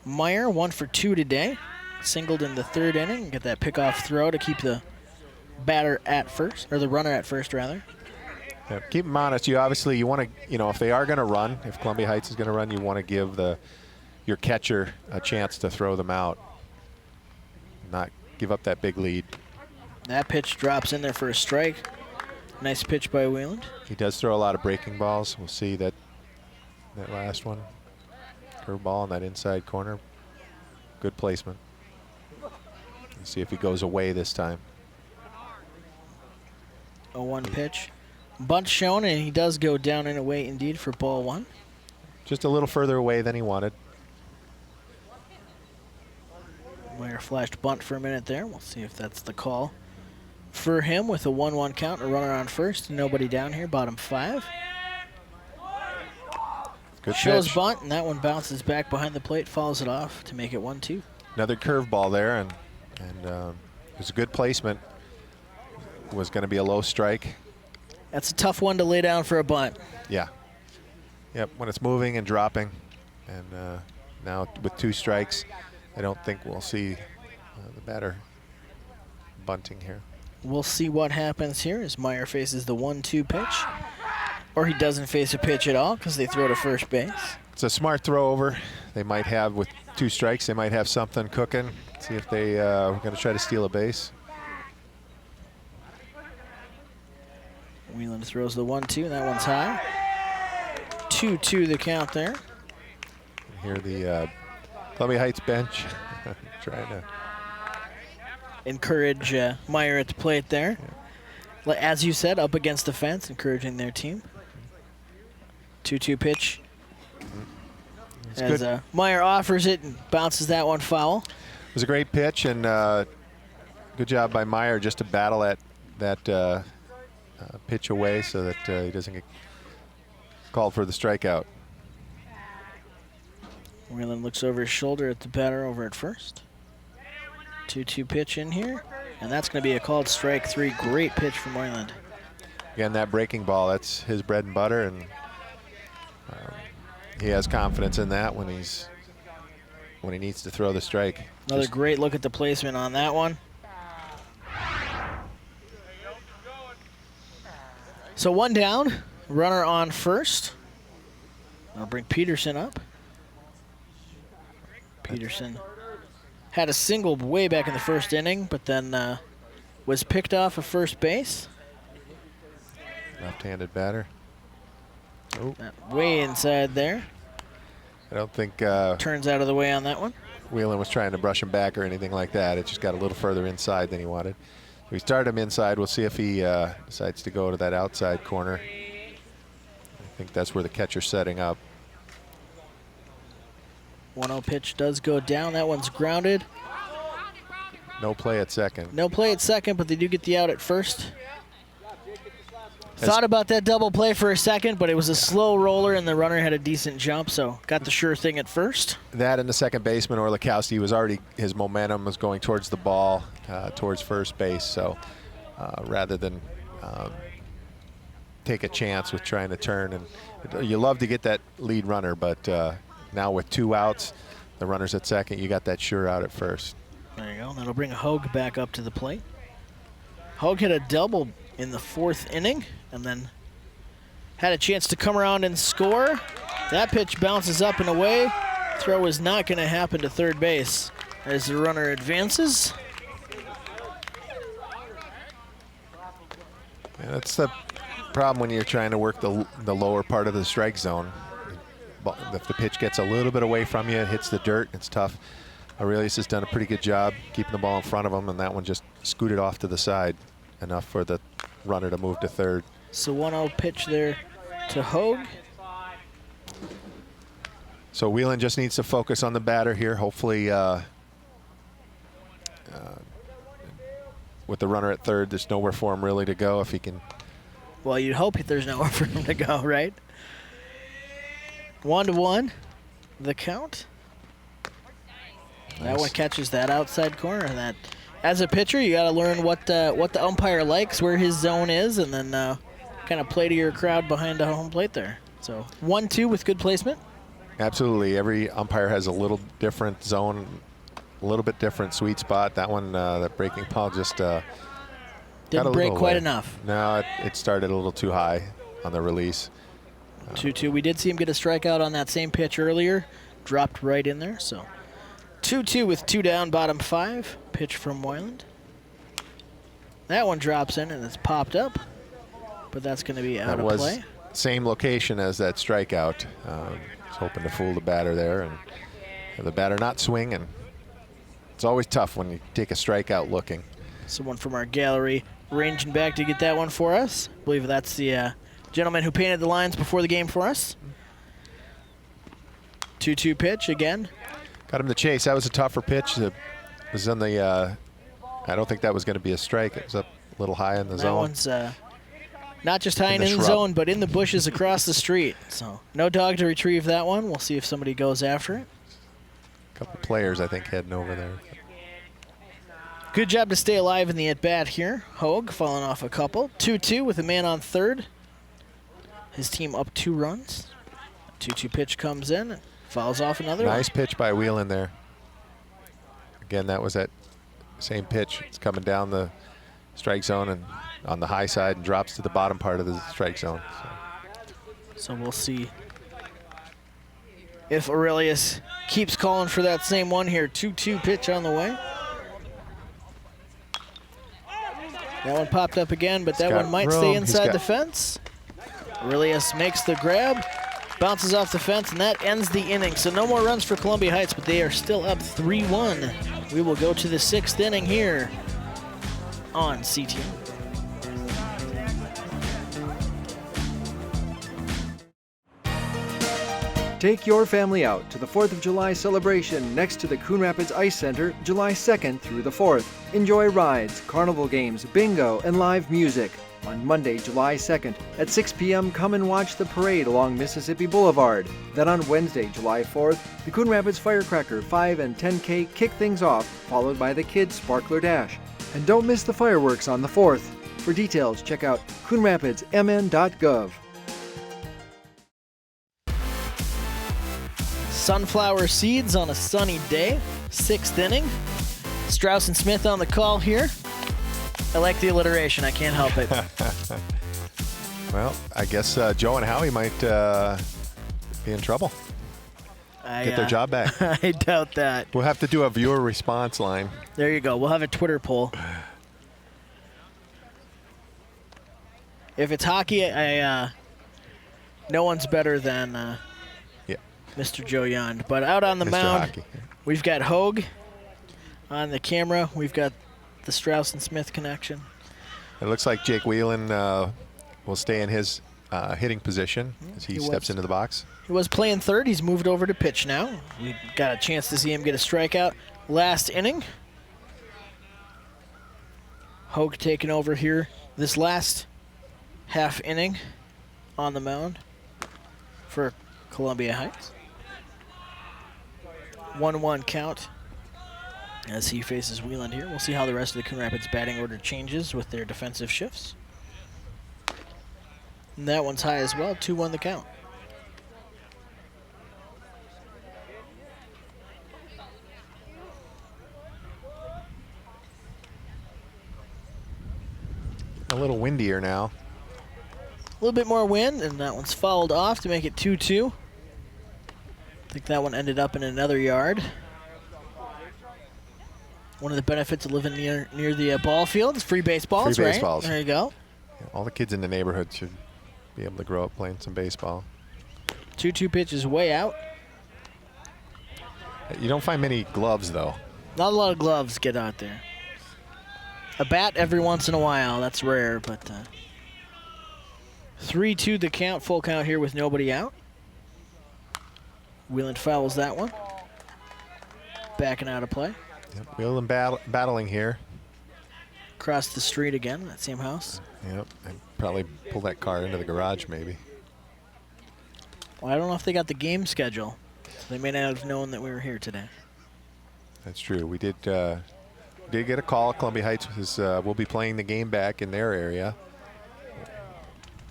Meyer, 1 for 2 today. Singled in the 3rd inning and get that pickoff throw to keep the batter at first, or the runner at first, rather. Yeah, keep them honest. You obviously, you want to, if they are going to run, if Columbia Heights is going to run, you want to give your catcher a chance to throw them out, not give up that big lead. That pitch drops in there for a strike. Nice pitch by Whelan. He does throw a lot of breaking balls. We'll see that last one. Curveball in that inside corner. Good placement. Let's see if he goes away this time. 0-1 pitch. Bunt shown, and he does go down and away indeed for ball 1. Just a little further away than he wanted. Meyer flashed bunt for a minute there. We'll see if that's the call for him with a 1-1 count. A runner on first, nobody down here, bottom 5. Good Shows pitch. bunt, and that one bounces back behind the plate, follows it off to make it 1-2. Another curveball there, and it was a good placement. Was going to be a low strike. That's a tough one to lay down for a bunt. Yeah. Yep, when it's moving and dropping. And now with 2 strikes, I don't think we'll see the batter bunting here. We'll see what happens here as Meyer faces the 1-2 pitch. Or he doesn't face a pitch at all because they throw to first base. It's a smart throw over. They might have, with 2 strikes, they might have something cooking. See if they are going to try to steal a base. Whelan throws the 1-2, and that one's high. 2-2 the count there. Here the Columbia Heights bench trying to encourage Meyer at the plate there. Yeah. As you said, up against the fence, encouraging their team. 2-2 pitch. As Meyer offers it and bounces that one foul. It was a great pitch, and good job by Meyer just to battle that pitch away so that he doesn't get called for the strikeout. Whelan looks over his shoulder at the batter over at first. 2-2 pitch in here, and that's going to be a called strike 3. Great pitch from Whelan. Again, that breaking ball, that's his bread and butter, and he has confidence in that when he needs to throw the strike. Another great look at the placement on that one. So 1 down, runner on first. I'll bring Peterson up. Peterson had a single way back in the 1st inning, but then was picked off of first base. Left-handed batter. Oh. Way inside there. I don't think turns out of the way on that one. Whelan was trying to brush him back or anything like that. It just got a little further inside than he wanted. We started him inside. We'll see if he decides to go to that outside corner. I think that's where the catcher's setting up. 1-0 pitch does go down. That one's grounded. No play at second. No play at second, but they do get the out at first. Thought about that double play for a second, but it was a slow roller, and the runner had a decent jump, so got the sure thing at first. That and the second baseman, Orlikowski, was already, his momentum was going towards the ball, towards first base. So rather than take a chance with trying to turn, and you love to get that lead runner, but now with 2 outs, the runner's at second, you got that sure out at first. There you go. That'll bring Hogue back up to the plate. Hogue hit a double in the 4th inning and then had a chance to come around and score. That pitch bounces up and away. Throw is not going to happen to third base as the runner advances. Yeah, that's the problem when you're trying to work the lower part of the strike zone. If the pitch gets a little bit away from you, it hits the dirt, it's tough. Aurelius has done a pretty good job keeping the ball in front of him, and that one just scooted off to the side, enough for the runner to move to third. So 1-0 pitch there to Hogue. So Whelan just needs to focus on the batter here. Hopefully with the runner at third, there's nowhere for him really to go if he can. Well, you'd hope there's nowhere for him to go, right? 1-1, the count. That one catches that outside corner. And that, as a pitcher, you got to learn what the umpire likes, where his zone is, and then kind of play to your crowd behind the home plate there. So 1-2 with good placement. Absolutely. Every umpire has a little different zone, a little bit different sweet spot. That one, that breaking ball just didn't break quite enough. No, it started a little too high on the release. 2-2. We did see him get a strikeout on that same pitch earlier. Dropped right in there. So 2-2 with 2 down, bottom 5. Pitch from Moyland. That one drops in and it's popped up, but that's going to be out of play. Same location as that strikeout. Was hoping to fool the batter there, and the batter not swinging. It's always tough when you take a strikeout looking. Someone from our gallery ranging back to get that one for us. I believe that's the gentleman who painted the lines before the game for us. 2-2 pitch again. Got him to chase. That was a tougher pitch. It was in the, I don't think that was going to be a strike. It was up a little high in the zone. That one's not just high in the zone, but in the bushes across the street. So no dog to retrieve that one. We'll see if somebody goes after it. A couple players, I think, heading over there. Good job to stay alive in the at-bat here. Hogue falling off a couple. 2-2 with a man on third. His team up 2 runs. 2-2 pitch comes in. Fouls off another. Nice pitch by Whelan there. Again, that was that same pitch. It's coming down the strike zone and on the high side and drops to the bottom part of the strike zone. So we'll see if Aurelius keeps calling for that same one here. 2-2 pitch on the way. That one popped up again, but that one might stay inside the fence. Aurelius makes the grab, bounces off the fence, and that ends the inning. So no more runs for Columbia Heights, but they are still up 3-1. We will go to the 6th inning here on CTN. Take your family out to the 4th of July celebration next to the Coon Rapids Ice Center, July 2nd through the 4th. Enjoy rides, carnival games, bingo, and live music. On Monday, July 2nd, at 6 p.m., come and watch the parade along Mississippi Boulevard. Then on Wednesday, July 4th, the Coon Rapids Firecracker 5 and 10K kick things off, followed by the Kids Sparkler Dash. And don't miss the fireworks on the 4th. For details, check out coonrapidsmn.gov. Sunflower seeds on a sunny day. 6th inning. Strauss and Smith on the call here. I like the alliteration. I can't help it. Well, I guess Joe and Howie might be in trouble. Get their job back. I doubt that. We'll have to do a viewer response line. There you go. We'll have a Twitter poll. If it's hockey, no one's better than Mr. Joe Yond. But out on the Mr. mound, Hockey. we've got Hogue on the camera. We've got the Strauss and Smith connection. It looks like Jake Whelan will stay in his hitting position as he steps into the box. He was playing third. He's moved over to pitch now. We got a chance to see him get a strikeout last inning. Hogue taking over here this last half inning on the mound for Columbia Heights. 1-1 count as he faces Wheeland here. We'll see how the rest of the Coon Rapids batting order changes with their defensive shifts. And that one's high as well, 2-1 the count. A little windier now. A little bit more wind, and that one's fouled off to make it 2-2. I think that one ended up in another yard. One of the benefits of living near the ball field is free baseballs, Free right? baseballs. There you go. Yeah, all the kids in the neighborhood should be able to grow up playing some baseball. 2-2 pitch is way out. You don't find many gloves, though. Not a lot of gloves get out there. A bat every once in a while, that's rare, but 3-2 the count, full count here with nobody out. Wheeland fouls that one. Backing out of play. Yep, Wheeland battling here. Across the street again, that same house. Yep, and probably pull that car into the garage maybe. Well, I don't know if they got the game schedule. They may not have known that we were here today. That's true. We did get a call. Columbia Heights will be playing the game back in their area.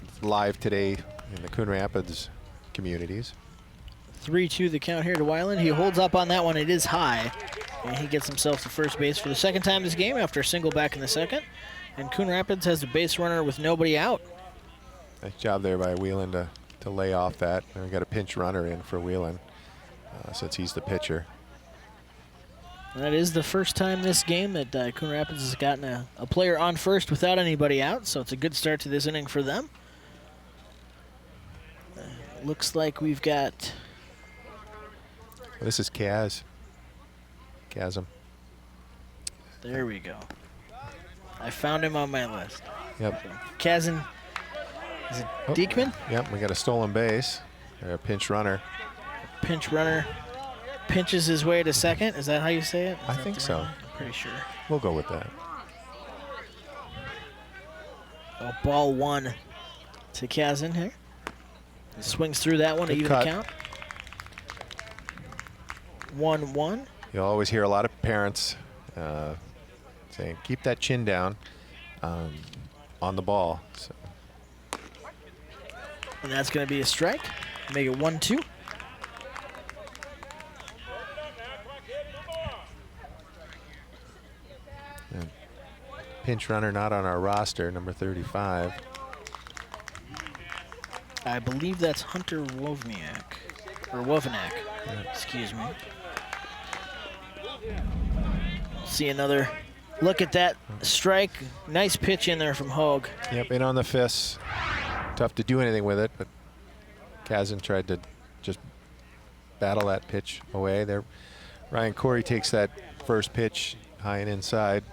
It's live today in the Coon Rapids communities. 3-2 the count here to Weiland. He holds up on that one. It is high. And he gets himself to first base for the second time this game after a single back in the second. And Coon Rapids has a base runner with nobody out. Nice job there by Wheeland to lay off that. And we got a pinch runner in for Wheeland since he's the pitcher. That is the first time this game that Coon Rapids has gotten a player on first without anybody out, so it's a good start to this inning for them. Looks like we've got... This is Chasm. There we go. I found him on my list. Yep. So, Kazan, is it Diekman? Yep, we got a stolen base. A pinch runner. Pinch runner pinches his way to second. Is that how you say it? I think so. I'm pretty sure. We'll go with that. Well, ball one to Kazan here. He swings through that one to even the count. 1-1. You'll always hear a lot of parents saying, keep that chin down on the ball. So. And that's going to be a strike. Make it 1-2. And pinch runner not on our roster, number 35. I believe that's Hunter Wovniak. Or Wovnak. Yeah. Excuse me. See another look at that strike. Nice pitch in there from Hogue. Yep, in on the fists. Tough to do anything with it, but Kazan tried to just battle that pitch away. There, Ryan Corey takes that first pitch high and inside.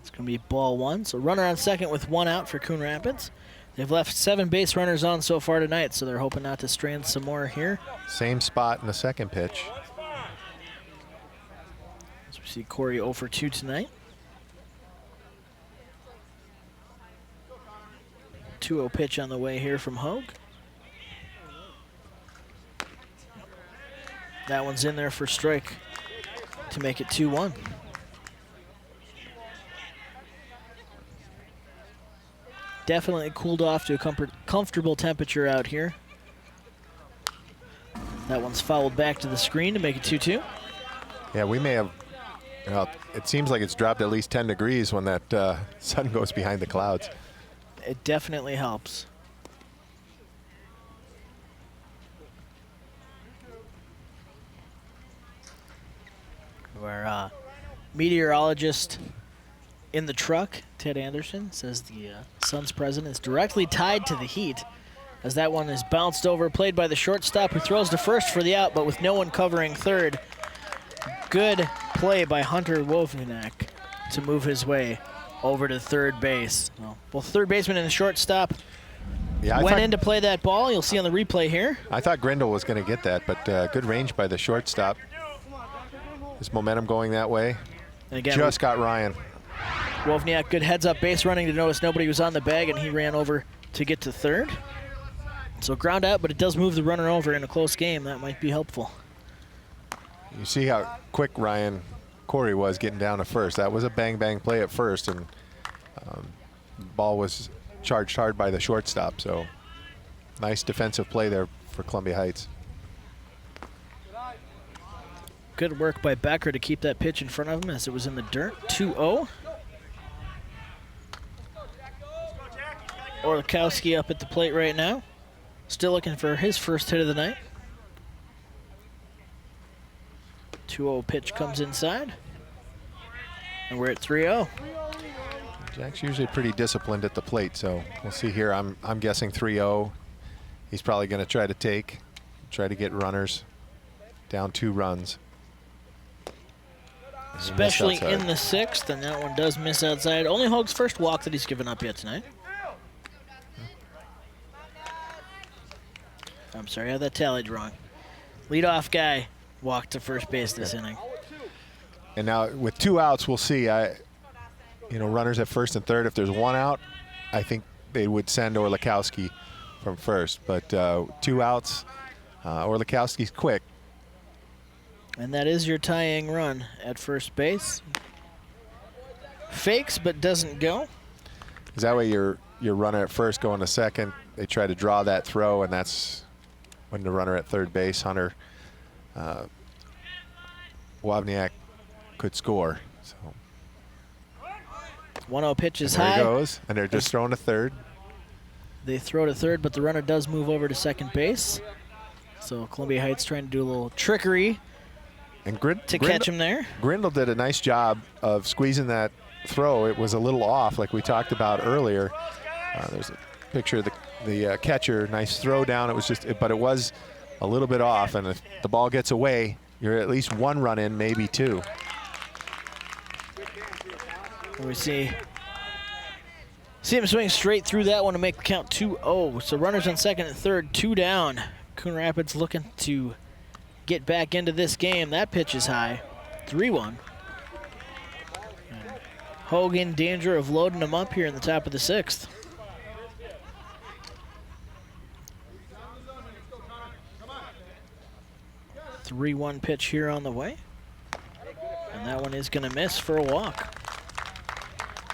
It's going to be ball one. So runner on second with one out for Coon Rapids. They've left 7 base runners on so far tonight, so they're hoping not to strand some more here. Same spot in the second pitch. As we see Corey 0 for 2 tonight. 2-0 pitch on the way here from Hogue. That one's in there for strike to make it 2-1. Definitely cooled off to a comfortable temperature out here. That one's fouled back to the screen to make it 2-2. Yeah, we may have, it seems like it's dropped at least 10 degrees when that sun goes behind the clouds. It definitely helps. Our meteorologist in the truck, Ted Anderson, says the sun's presence is directly tied to the heat. as that one is bounced over, played by the shortstop, who throws to first for the out, but with no one covering third. Good play by Hunter Wovniak to move his way over to third base. Well, both third baseman and the shortstop went in to play that ball. You'll see on the replay here. I thought Grindle was going to get that, but good range by the shortstop. His momentum going that way. And again, just got Ryan. Wovniak, good heads-up base running to notice nobody was on the bag, and he ran over to get to third. So ground out, but it does move the runner over in a close game. That might be helpful. You see how quick Ryan Corey was getting down to first. That was a bang-bang play at first, and ball was charged hard by the shortstop. So nice defensive play there for Columbia Heights. Good work by Becker to keep that pitch in front of him as it was in the dirt. 2-0. Orlikowski up at the plate right now. Still looking for his first hit of the night. 2-0 pitch comes inside. And we're at 3-0. Jack's usually pretty disciplined at the plate, so we'll see here. I'm guessing 3-0. He's probably going to try to get runners down 2 runs. Especially in the 6th, and that one does miss outside. Only Hoag's first walk that he's given up yet tonight. I'm sorry, I had that tallied wrong. Leadoff guy walked to first base this inning. And now with 2 outs, we'll see. Runners at first and third. If there's 1 out, I think they would send Orlikowski from first. But 2 outs, Orlikowski's quick. And that is your tying run at first base. Fakes but doesn't go. Is that way your runner at first going to second? They try to draw that throw, and that's when the runner at third base, Hunter Wovniak, could score. So 1-0 pitch is there high. There goes, and they're just throwing to third. They throw to third, but the runner does move over to second base. So Columbia Heights trying to do a little trickery and catch him there. Grindle did a nice job of squeezing that throw. It was a little off, like we talked about earlier. There's a picture of the catcher, nice throw down. It was but it was a little bit off, and if the ball gets away, you're at least 1 run in, maybe 2. We see him swing straight through that one to make the count 2-0. So runners on second and third, 2 down. Coon Rapids looking to get back into this game. That pitch is high, 3-1. Hoag in danger of loading him up here in the top of the 6th. The 3-1 pitch here on the way. And that one is going to miss for a walk.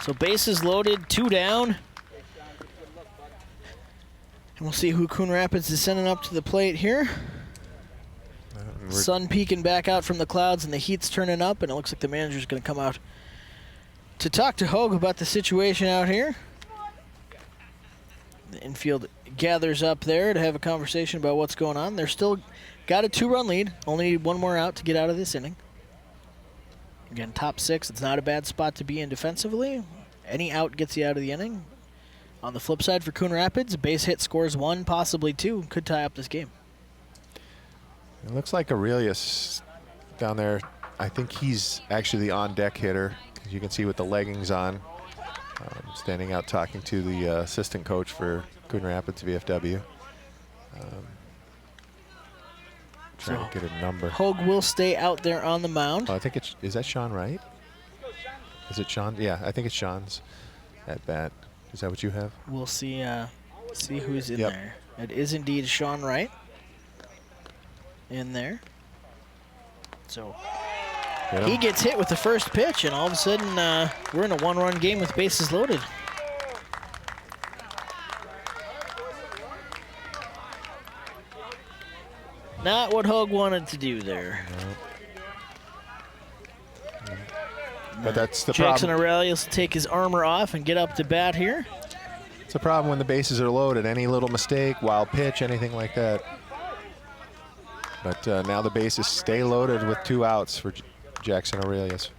So bases loaded, 2 down. And we'll see who Coon Rapids is sending up to the plate here. Sun peeking back out from the clouds and the heat's turning up, and it looks like the manager's going to come out to talk to Hoag about the situation out here. The infield gathers up there to have a conversation about what's going on. They're still got a 2-run lead. Only need 1 more out to get out of this inning. Again, top 6, it's not a bad spot to be in defensively. Any out gets you out of the inning. On the flip side for Coon Rapids, a base hit scores 1, possibly 2, could tie up this game. It looks like Aurelius down there. I think he's actually the on-deck hitter, as you can see with the leggings on, standing out talking to the assistant coach for Coon Rapids VFW. Trying to get a number. Hoag will stay out there on the mound. Oh, I think is that Sean Wright? Is it Sean? Yeah, I think it's Sean's at bat. Is that what you have? We'll see who's in there. It is indeed Sean Wright in there. So he gets hit with the first pitch, and all of a sudden we're in a 1-run game with bases loaded. Not what Hoag wanted to do there. No. But that's the Jackson problem. Aurelius will take his armor off and get up to bat here. It's a problem when the bases are loaded. Any little mistake, wild pitch, anything like that. But now the bases stay loaded with 2 outs for Jackson Aurelius.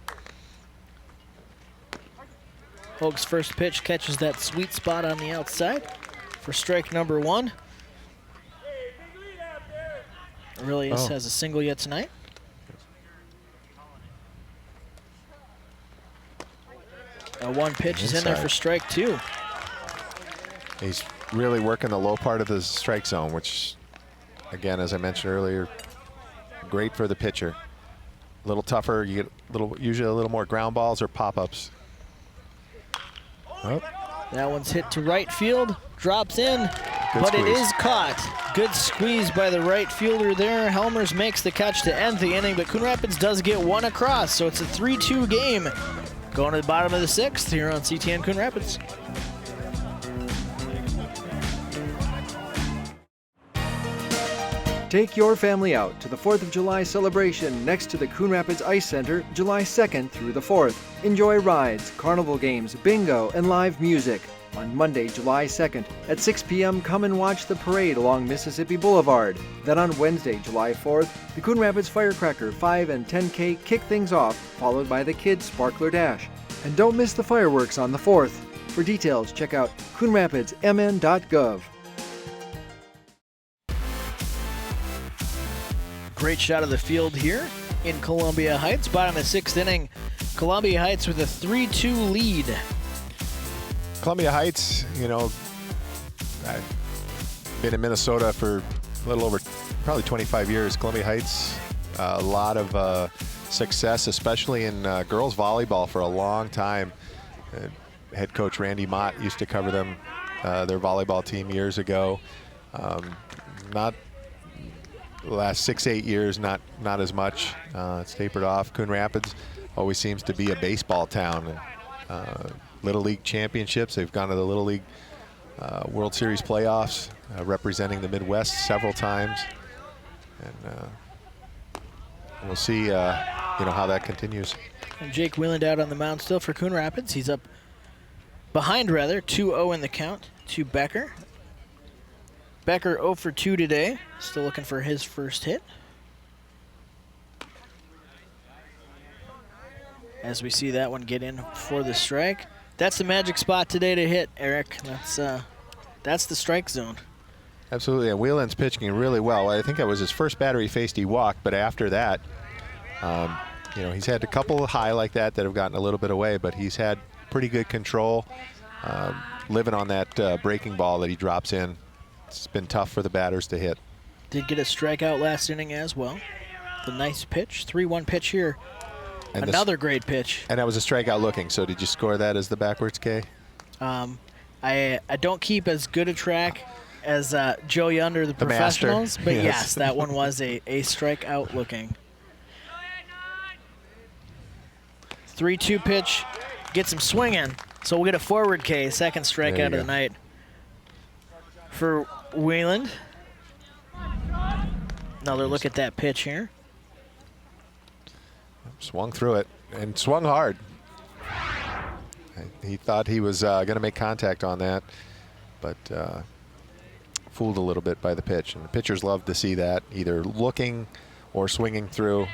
Hoag's first pitch catches that sweet spot on the outside for strike number 1. Aurelius has a single yet tonight. A 1 pitch is in there for strike 2. He's really working the low part of the strike zone, which, again, as I mentioned earlier, great for the pitcher. A little tougher, you get usually a little more ground balls or pop-ups. Oh. That one's hit to right field, drops in, Good but squeeze. it is caught. Good squeeze by the right fielder there. Helmers makes the catch to end the inning, but Coon Rapids does get 1 across, so it's a 3-2 game. Going to the bottom of the 6th here on CTN Coon Rapids. Take your family out to the 4th of July celebration next to the Coon Rapids Ice Center, July 2nd through the 4th. Enjoy rides, carnival games, bingo, and live music. On Monday, July 2nd, at 6 p.m., come and watch the parade along Mississippi Boulevard. Then on Wednesday, July 4th, the Coon Rapids Firecracker 5 and 10K kick things off, followed by the Kids Sparkler Dash. And don't miss the fireworks on the 4th. For details, check out coonrapidsmn.gov. Great shot of the field here in Columbia Heights. Bottom of the 6th inning, Columbia Heights with a 3-2 lead. Columbia Heights, you know, I've been in Minnesota for a little over probably 25 years. Columbia Heights, a lot of success, especially in girls volleyball for a long time. Head coach Randy Mott used to cover them, their volleyball team years ago. Not the last 6-8 years, not as much. It's tapered off. Coon Rapids always seems to be a baseball town. Little League championships. They've gone to the Little League World Series playoffs, representing the Midwest several times. And we'll see, you know, how that continues. And Jake Wheeland out on the mound still for Coon Rapids. He's up behind, rather, 2-0 in the count to Becker. Becker 0 for 2 today. Still looking for his first hit. As we see that one get in for the strike. That's the magic spot today to hit, Eric. That's the strike zone. Absolutely, and Wheeland's pitching really well. I think that was his first batter he faced, he walked, but after that, you know, he's had a couple high like that have gotten a little bit away, but he's had pretty good control, living on that breaking ball that he drops in. It's been tough for the batters to hit. Did get a strikeout last inning as well. The nice pitch, 3-1 pitch here. And another great pitch. And that was a strikeout looking, so did you score that as the backwards K? I don't keep as good a track as Joe Yunder, the professionals, but yes, that one was a strikeout looking. 3-2 pitch, gets him swinging, so we'll get a forward K, second strikeout of the night for Wheeland. Another look at that pitch here. Swung through it and swung hard. He thought he was going to make contact on that, but fooled a little bit by the pitch. And the pitchers love to see that, either looking or swinging through.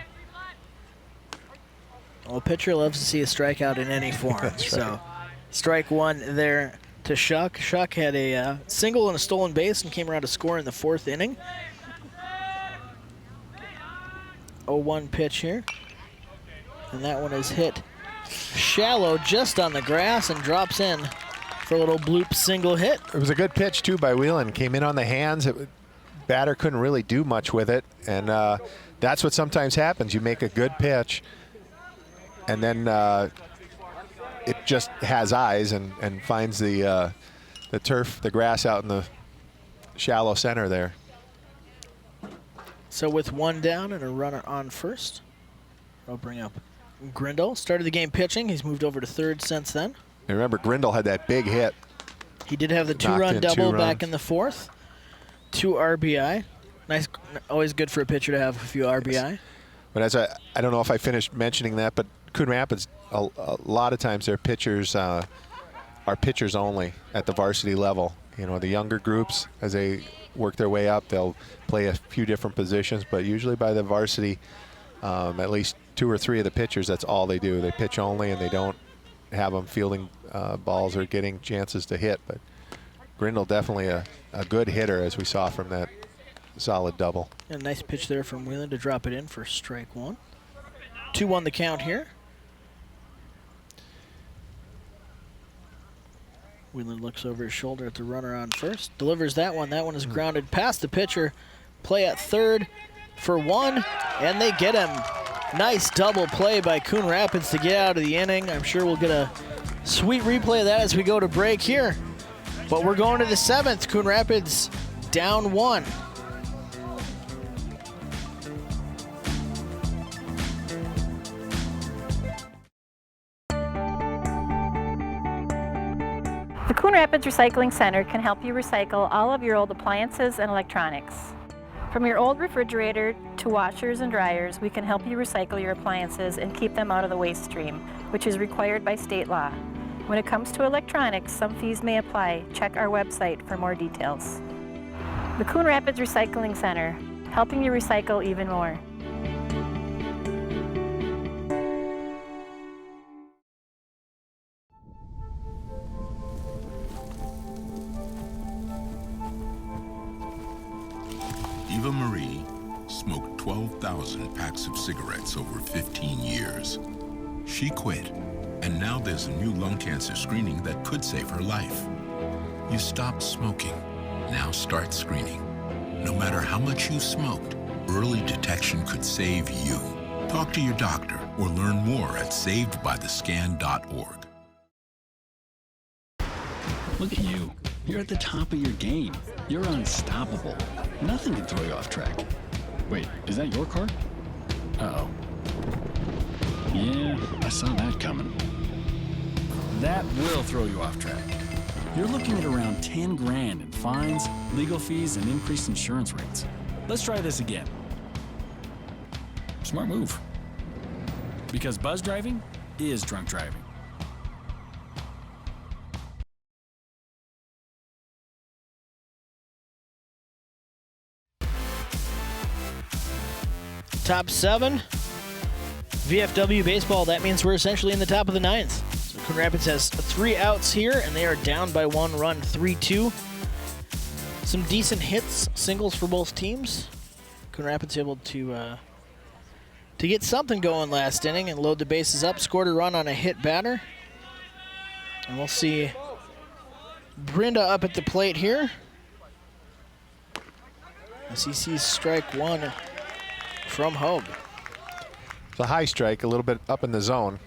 Well, a pitcher loves to see a strikeout in any form. That's so right. strike 1 there to Shuck. Shuck had a single and a stolen base and came around to score in the 4th inning. 0-1 pitch here. And that one is hit shallow just on the grass and drops in for a little bloop single hit. It was a good pitch, too, by Wheelan. Came in on the hands. Batter couldn't really do much with it. And that's what sometimes happens. You make a good pitch, and then it just has eyes and finds the turf, the grass out in the shallow center there. So with 1 down and a runner on first, I'll bring up Grindle. Started the game pitching. He's moved over to third since then. And remember, Grindle had that big hit. He did have the 2-run double back in the 4th. 2 RBI. Nice, always good for a pitcher to have a few RBI. Yes. But as I don't know if I finished mentioning that, but Coon Rapids, a lot of times their pitchers are pitchers only at the varsity level. You know, the younger groups, as they work their way up, they'll play a few different positions, but usually by the varsity, at least 2 or 3 of the pitchers, that's all they do. They pitch only, and they don't have them fielding balls or getting chances to hit. But Grindle definitely a good hitter, as we saw from that solid double. And a nice pitch there from Whelan to drop it in for strike one. 2-1 the count here. Whelan looks over his shoulder at the runner on first. Delivers that one. That one is grounded past the pitcher. Play at third for one, and they get him. Nice double play by Coon Rapids to get out of the inning. I'm sure we'll get a sweet replay of that as we go to break here. But we're going to the 7th. Coon Rapids down 1. The Coon Rapids Recycling Center can help you recycle all of your old appliances and electronics. From your old refrigerator to washers and dryers, we can help you recycle your appliances and keep them out of the waste stream, which is required by state law. When it comes to electronics, some fees may apply. Check our website for more details. The Coon Rapids Recycling Center, helping you recycle even more. Eva Marie smoked 12,000 packs of cigarettes over 15 years. She quit, and now there's a new lung cancer screening that could save her life. You stopped smoking. Now start screening. No matter how much you smoked, early detection could save you. Talk to your doctor or learn more at savedbythescan.org. Look at you. You're at the top of your game. You're unstoppable. Nothing can throw you off track. Wait, is that your car? Uh-oh. Yeah, I saw that coming. That will throw you off track. You're looking at around 10 grand in fines, legal fees, and increased insurance rates. Let's try this again. Smart move. Because buzz driving is drunk driving. Top 7. VFW baseball, that means we're essentially in the top of the 9th. So Coon Rapids has 3 outs here, and they are down by 1 run, 3-2. Some decent hits, singles for both teams. Coon Rapids able to get something going last inning and load the bases up. Scored a run on a hit batter. And we'll see Brenda up at the plate here. As he sees strike 1 from Hogue. It's a high strike, a little bit up in the zone.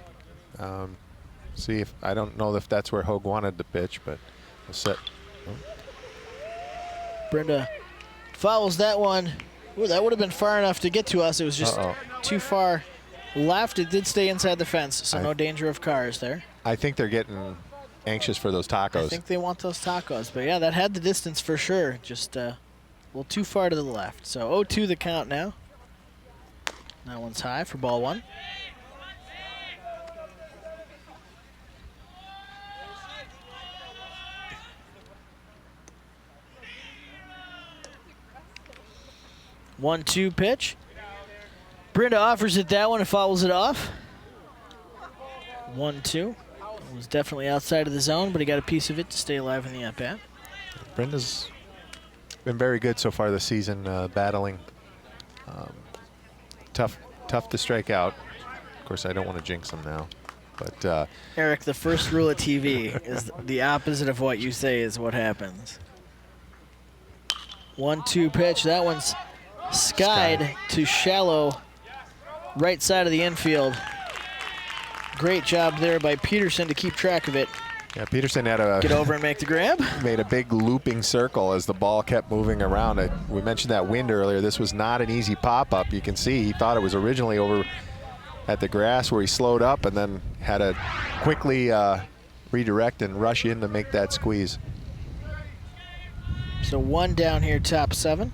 See if, I don't know if that's where Hogue wanted to pitch, but we'll set. Brenda fouls that one. Ooh, that would have been far enough to get to us. It was just too far left. It did stay inside the fence, so no danger of cars there. I think they're getting anxious for those tacos. I think they want those tacos, but yeah, that had the distance for sure. Just a little too far to the left. So 0-2 the count now. That one's high for ball 1. One-two pitch. Brenda offers it that one and fouls it off. 1-2. It was definitely outside of the zone, but he got a piece of it to stay alive in the at-bat. Brenda's been very good so far this season, battling. Tough to strike out. Of course, I don't want to jinx him now. But Eric, the first rule of TV is the opposite of what you say is what happens. 1-2 pitch. That one's skied to shallow right side of the infield. Great job there by Peterson to keep track of it. Yeah, Peterson had a get over and make the grab. Made a big looping circle as the ball kept moving around. We mentioned that wind earlier. This was not an easy pop-up. You can see he thought it was originally over at the grass where he slowed up and then had to quickly redirect and rush in to make that squeeze. So 1 down here, top 7.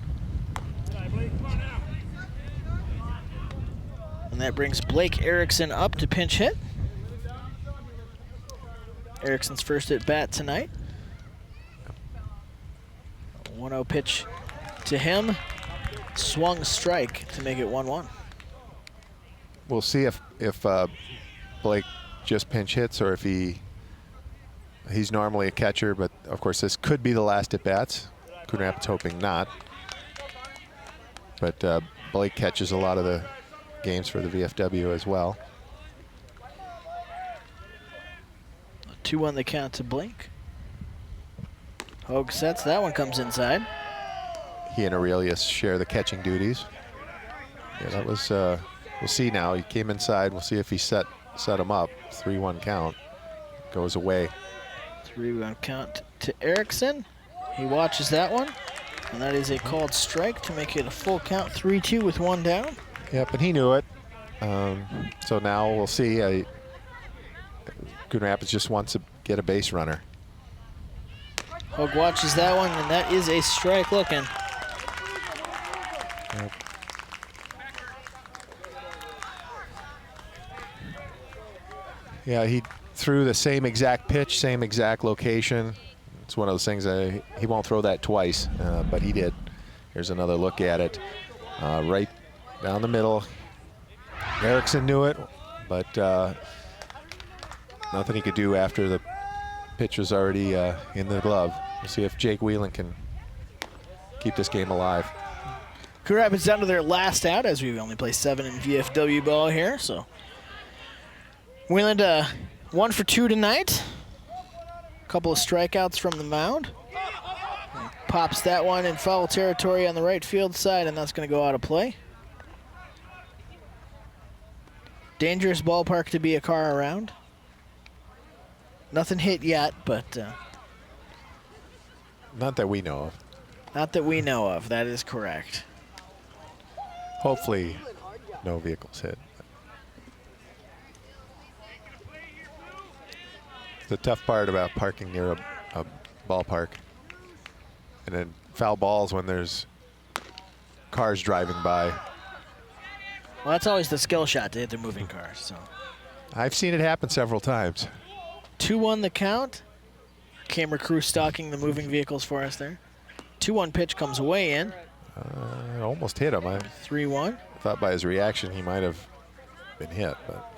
And that brings Blake Erickson up to pinch hit. Erickson's first at bat tonight. 1-0 pitch to him. Swung strike to make it 1-1. We'll see if Blake just pinch hits or if he's normally a catcher, but of course this could be the last at bats. Coon Rapids hoping not. but Blake catches a lot of the games for the VFW as well. 2-1 the count to Blake. Hogue sets, that one comes inside. He and Aurelius share the catching duties. Yeah, that was, we'll see now. He came inside. We'll see if he set him up. 3-1 count. Goes away. 3-1 count to Erickson. He watches that one. And that is a called strike to make it a full count. 3-2 with one down. Yep, and he knew it. So now we'll see. Coon Rapids just wants to get a base runner. Hogue watches that one, and that is a strike looking. Yep. Yeah, he threw the same exact pitch, same exact location. It's one of those things he won't throw that twice, but he did. Here's another look at it. Right down the middle. Erickson knew it, but nothing he could do after the pitch was already in the glove. We'll see if Jake Whelan can keep this game alive. Coon Rapids down to their last out as we only play 7 in VFW ball here. So Whelan 1 for 2 tonight. A couple of strikeouts from the mound. Pops that one in foul territory on the right field side, and that's going to go out of play. Dangerous ballpark to be a car around. Nothing hit yet, but not that we know of. Not that we know of. That is correct. Hopefully, no vehicles hit. The tough part about parking near a ballpark, and then foul balls when there's cars driving by. Well, that's always the skill shot to hit the moving cars. So I've seen it happen several times. 2-1 the count. Camera crew stalking the moving vehicles for us there. 2-1 pitch comes away in. Almost hit him. 3-1. I thought by his reaction he might have been hit, but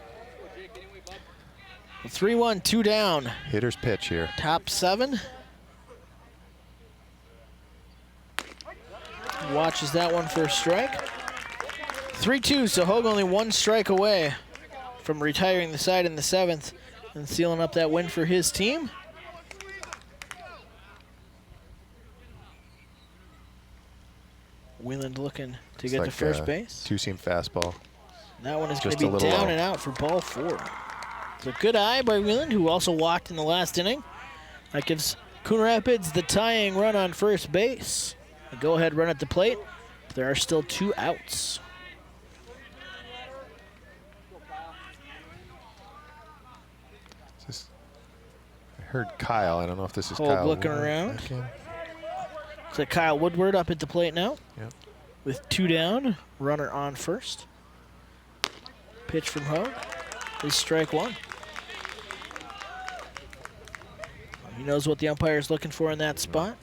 3-1, 2 down. Hitter's pitch here. Top 7. Watches that one for a strike. 3-2, so Hogue only 1 strike away from retiring the side in the 7th and sealing up that win for his team. Whelan looking to get to first base. Two-seam fastball. That one is going to be down and out for ball 4. It's a good eye by Whelan, who also walked in the last inning. That gives Coon Rapids the tying run on first base. A go-ahead run at the plate. There are still 2 outs. I heard Kyle. I don't know if this is Hogue Kyle. Looking around. Looks like Kyle Woodward up at the plate now. Yep. With 2 down, runner on first. Pitch from Hogue is strike 1. He knows what the umpire is looking for in that spot.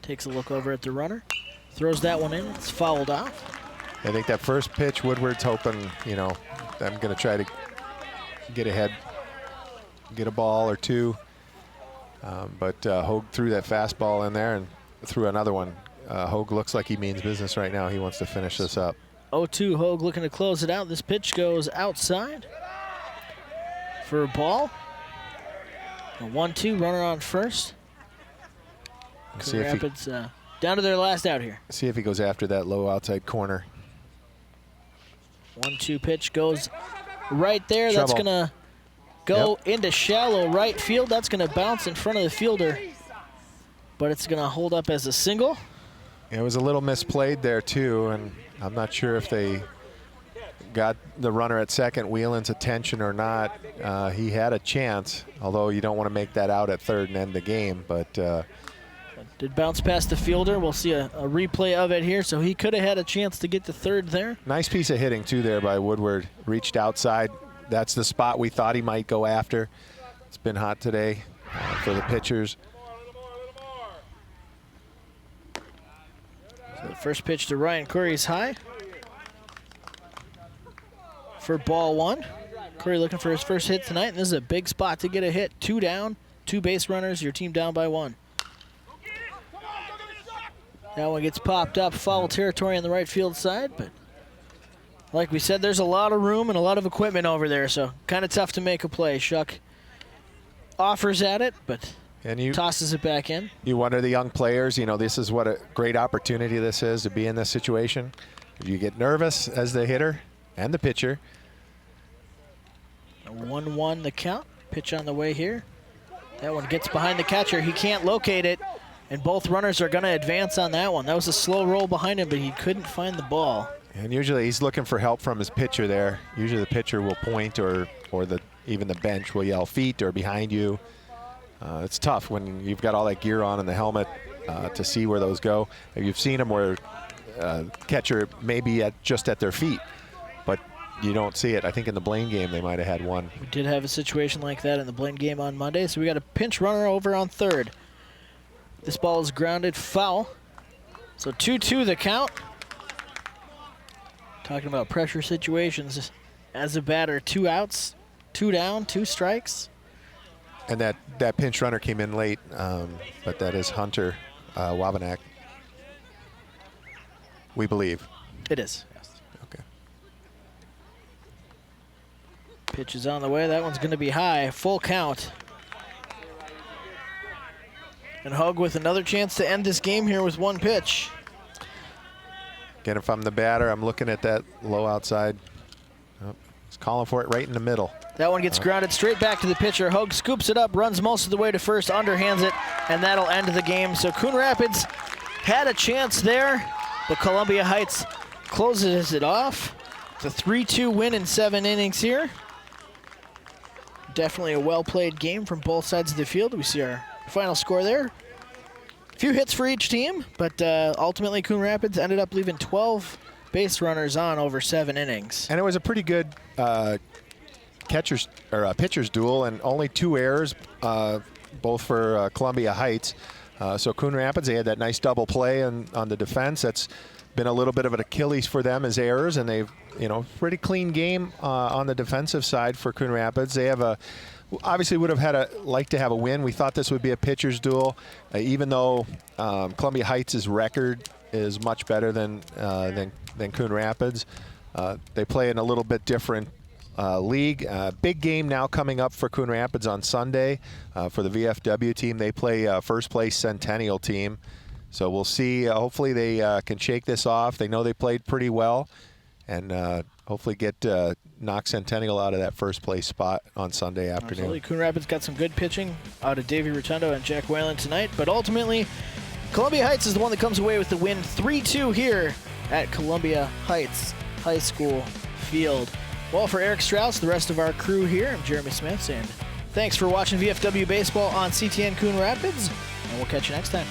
Takes a look over at the runner. Throws that one in. It's fouled off. I think that first pitch, Woodward's hoping, you know, I'm going to try to get ahead, get a ball or 2. But Hogue threw that fastball in there and threw another one. Hogue looks like he means business right now. He wants to finish this up. 0-2, Hogue looking to close it out. This pitch goes outside for a ball. A 1-2, runner on first. Coon Rapids down to their last out here. See if he goes after that low outside corner. 1-2 pitch goes right there. Trouble. That's going to go into shallow right field. That's going to bounce in front of the fielder, but it's going to hold up as a single. It was a little misplayed there too, and I'm not sure if they got the runner at second Whelan's attention or not. He had a chance, although you don't want to make that out at third and end the game, but did bounce past the fielder. We'll see a replay of it here, so he could have had a chance to get to third there. Nice piece of hitting too there by Woodward. Reached outside. That's the spot we thought he might go after. It's been hot today for the pitchers. So the first pitch to Ryan Curry is high for ball 1. Curry looking for his first hit tonight, and this is a big spot to get a hit. 2 down, 2 base runners, your team down by 1. That one gets popped up, foul territory on the right field side, but like we said, there's a lot of room and a lot of equipment over there, so kind of tough to make a play. Shuck offers at it, but tosses it back in. You wonder the young players, you know, this is what a great opportunity this is to be in this situation. You get nervous as the hitter and the pitcher. 1-1 the count. Pitch on the way here. That one gets behind the catcher. He can't locate it, and both runners are going to advance on that one. That was a slow roll behind him, but he couldn't find the ball. And usually he's looking for help from his pitcher there. Usually the pitcher will point or even the bench will yell feet or behind you. It's tough when you've got all that gear on and the helmet to see where those go. You've seen them where catcher may be just at their feet, but you don't see it. I think in the Blaine game they might have had one. We did have a situation like that in the Blaine game on Monday, so we got a pinch runner over on third. This ball is grounded foul. So 2-2 the count. Talking about pressure situations. As a batter, 2 outs, 2 down, 2 strikes. And that pinch runner came in late, but that is Hunter Wabanak, we believe. It is, yes. Okay. Pitch is on the way. That one's going to be high. Full count. And Hug with another chance to end this game here with 1 pitch. Again, if I'm the batter, I'm looking at that low outside. Oh, he's calling for it right in the middle. That one gets grounded straight back to the pitcher. Hug scoops it up, runs most of the way to first, underhands it, and that'll end the game. So Coon Rapids had a chance there, but Columbia Heights closes it off. It's a 3-2 win in 7 innings here. Definitely a well-played game from both sides of the field. We see our final score there. Few hits for each team, but ultimately Coon Rapids ended up leaving 12 base runners on over 7 innings. And it was a pretty good pitcher's duel, and only 2 errors, both for Columbia Heights. So Coon Rapids, they had that nice double play on the defense. That's been a little bit of an Achilles for them as errors, and they've, pretty clean game on the defensive side for Coon Rapids. They have obviously would have liked to have a win. We thought this would be a pitcher's duel, even though Columbia Heights' record is much better than Coon Rapids. They play in a little bit different league. Big game now coming up for Coon Rapids on Sunday for the VFW team. They play first place Centennial team. So we'll see. Hopefully they can shake this off. They know they played pretty well, and hopefully knock Centennial out of that first place spot on Sunday afternoon. Absolutely. Coon Rapids got some good pitching out of Davey Rotundo and Jack Whalen tonight, but ultimately Columbia Heights is the one that comes away with the win 3-2 here at Columbia Heights High School field. Well, for Eric Strauss, the rest of our crew here, I'm Jeremy Smith saying thanks for watching VFW Baseball on CTN Coon Rapids, and we'll catch you next time.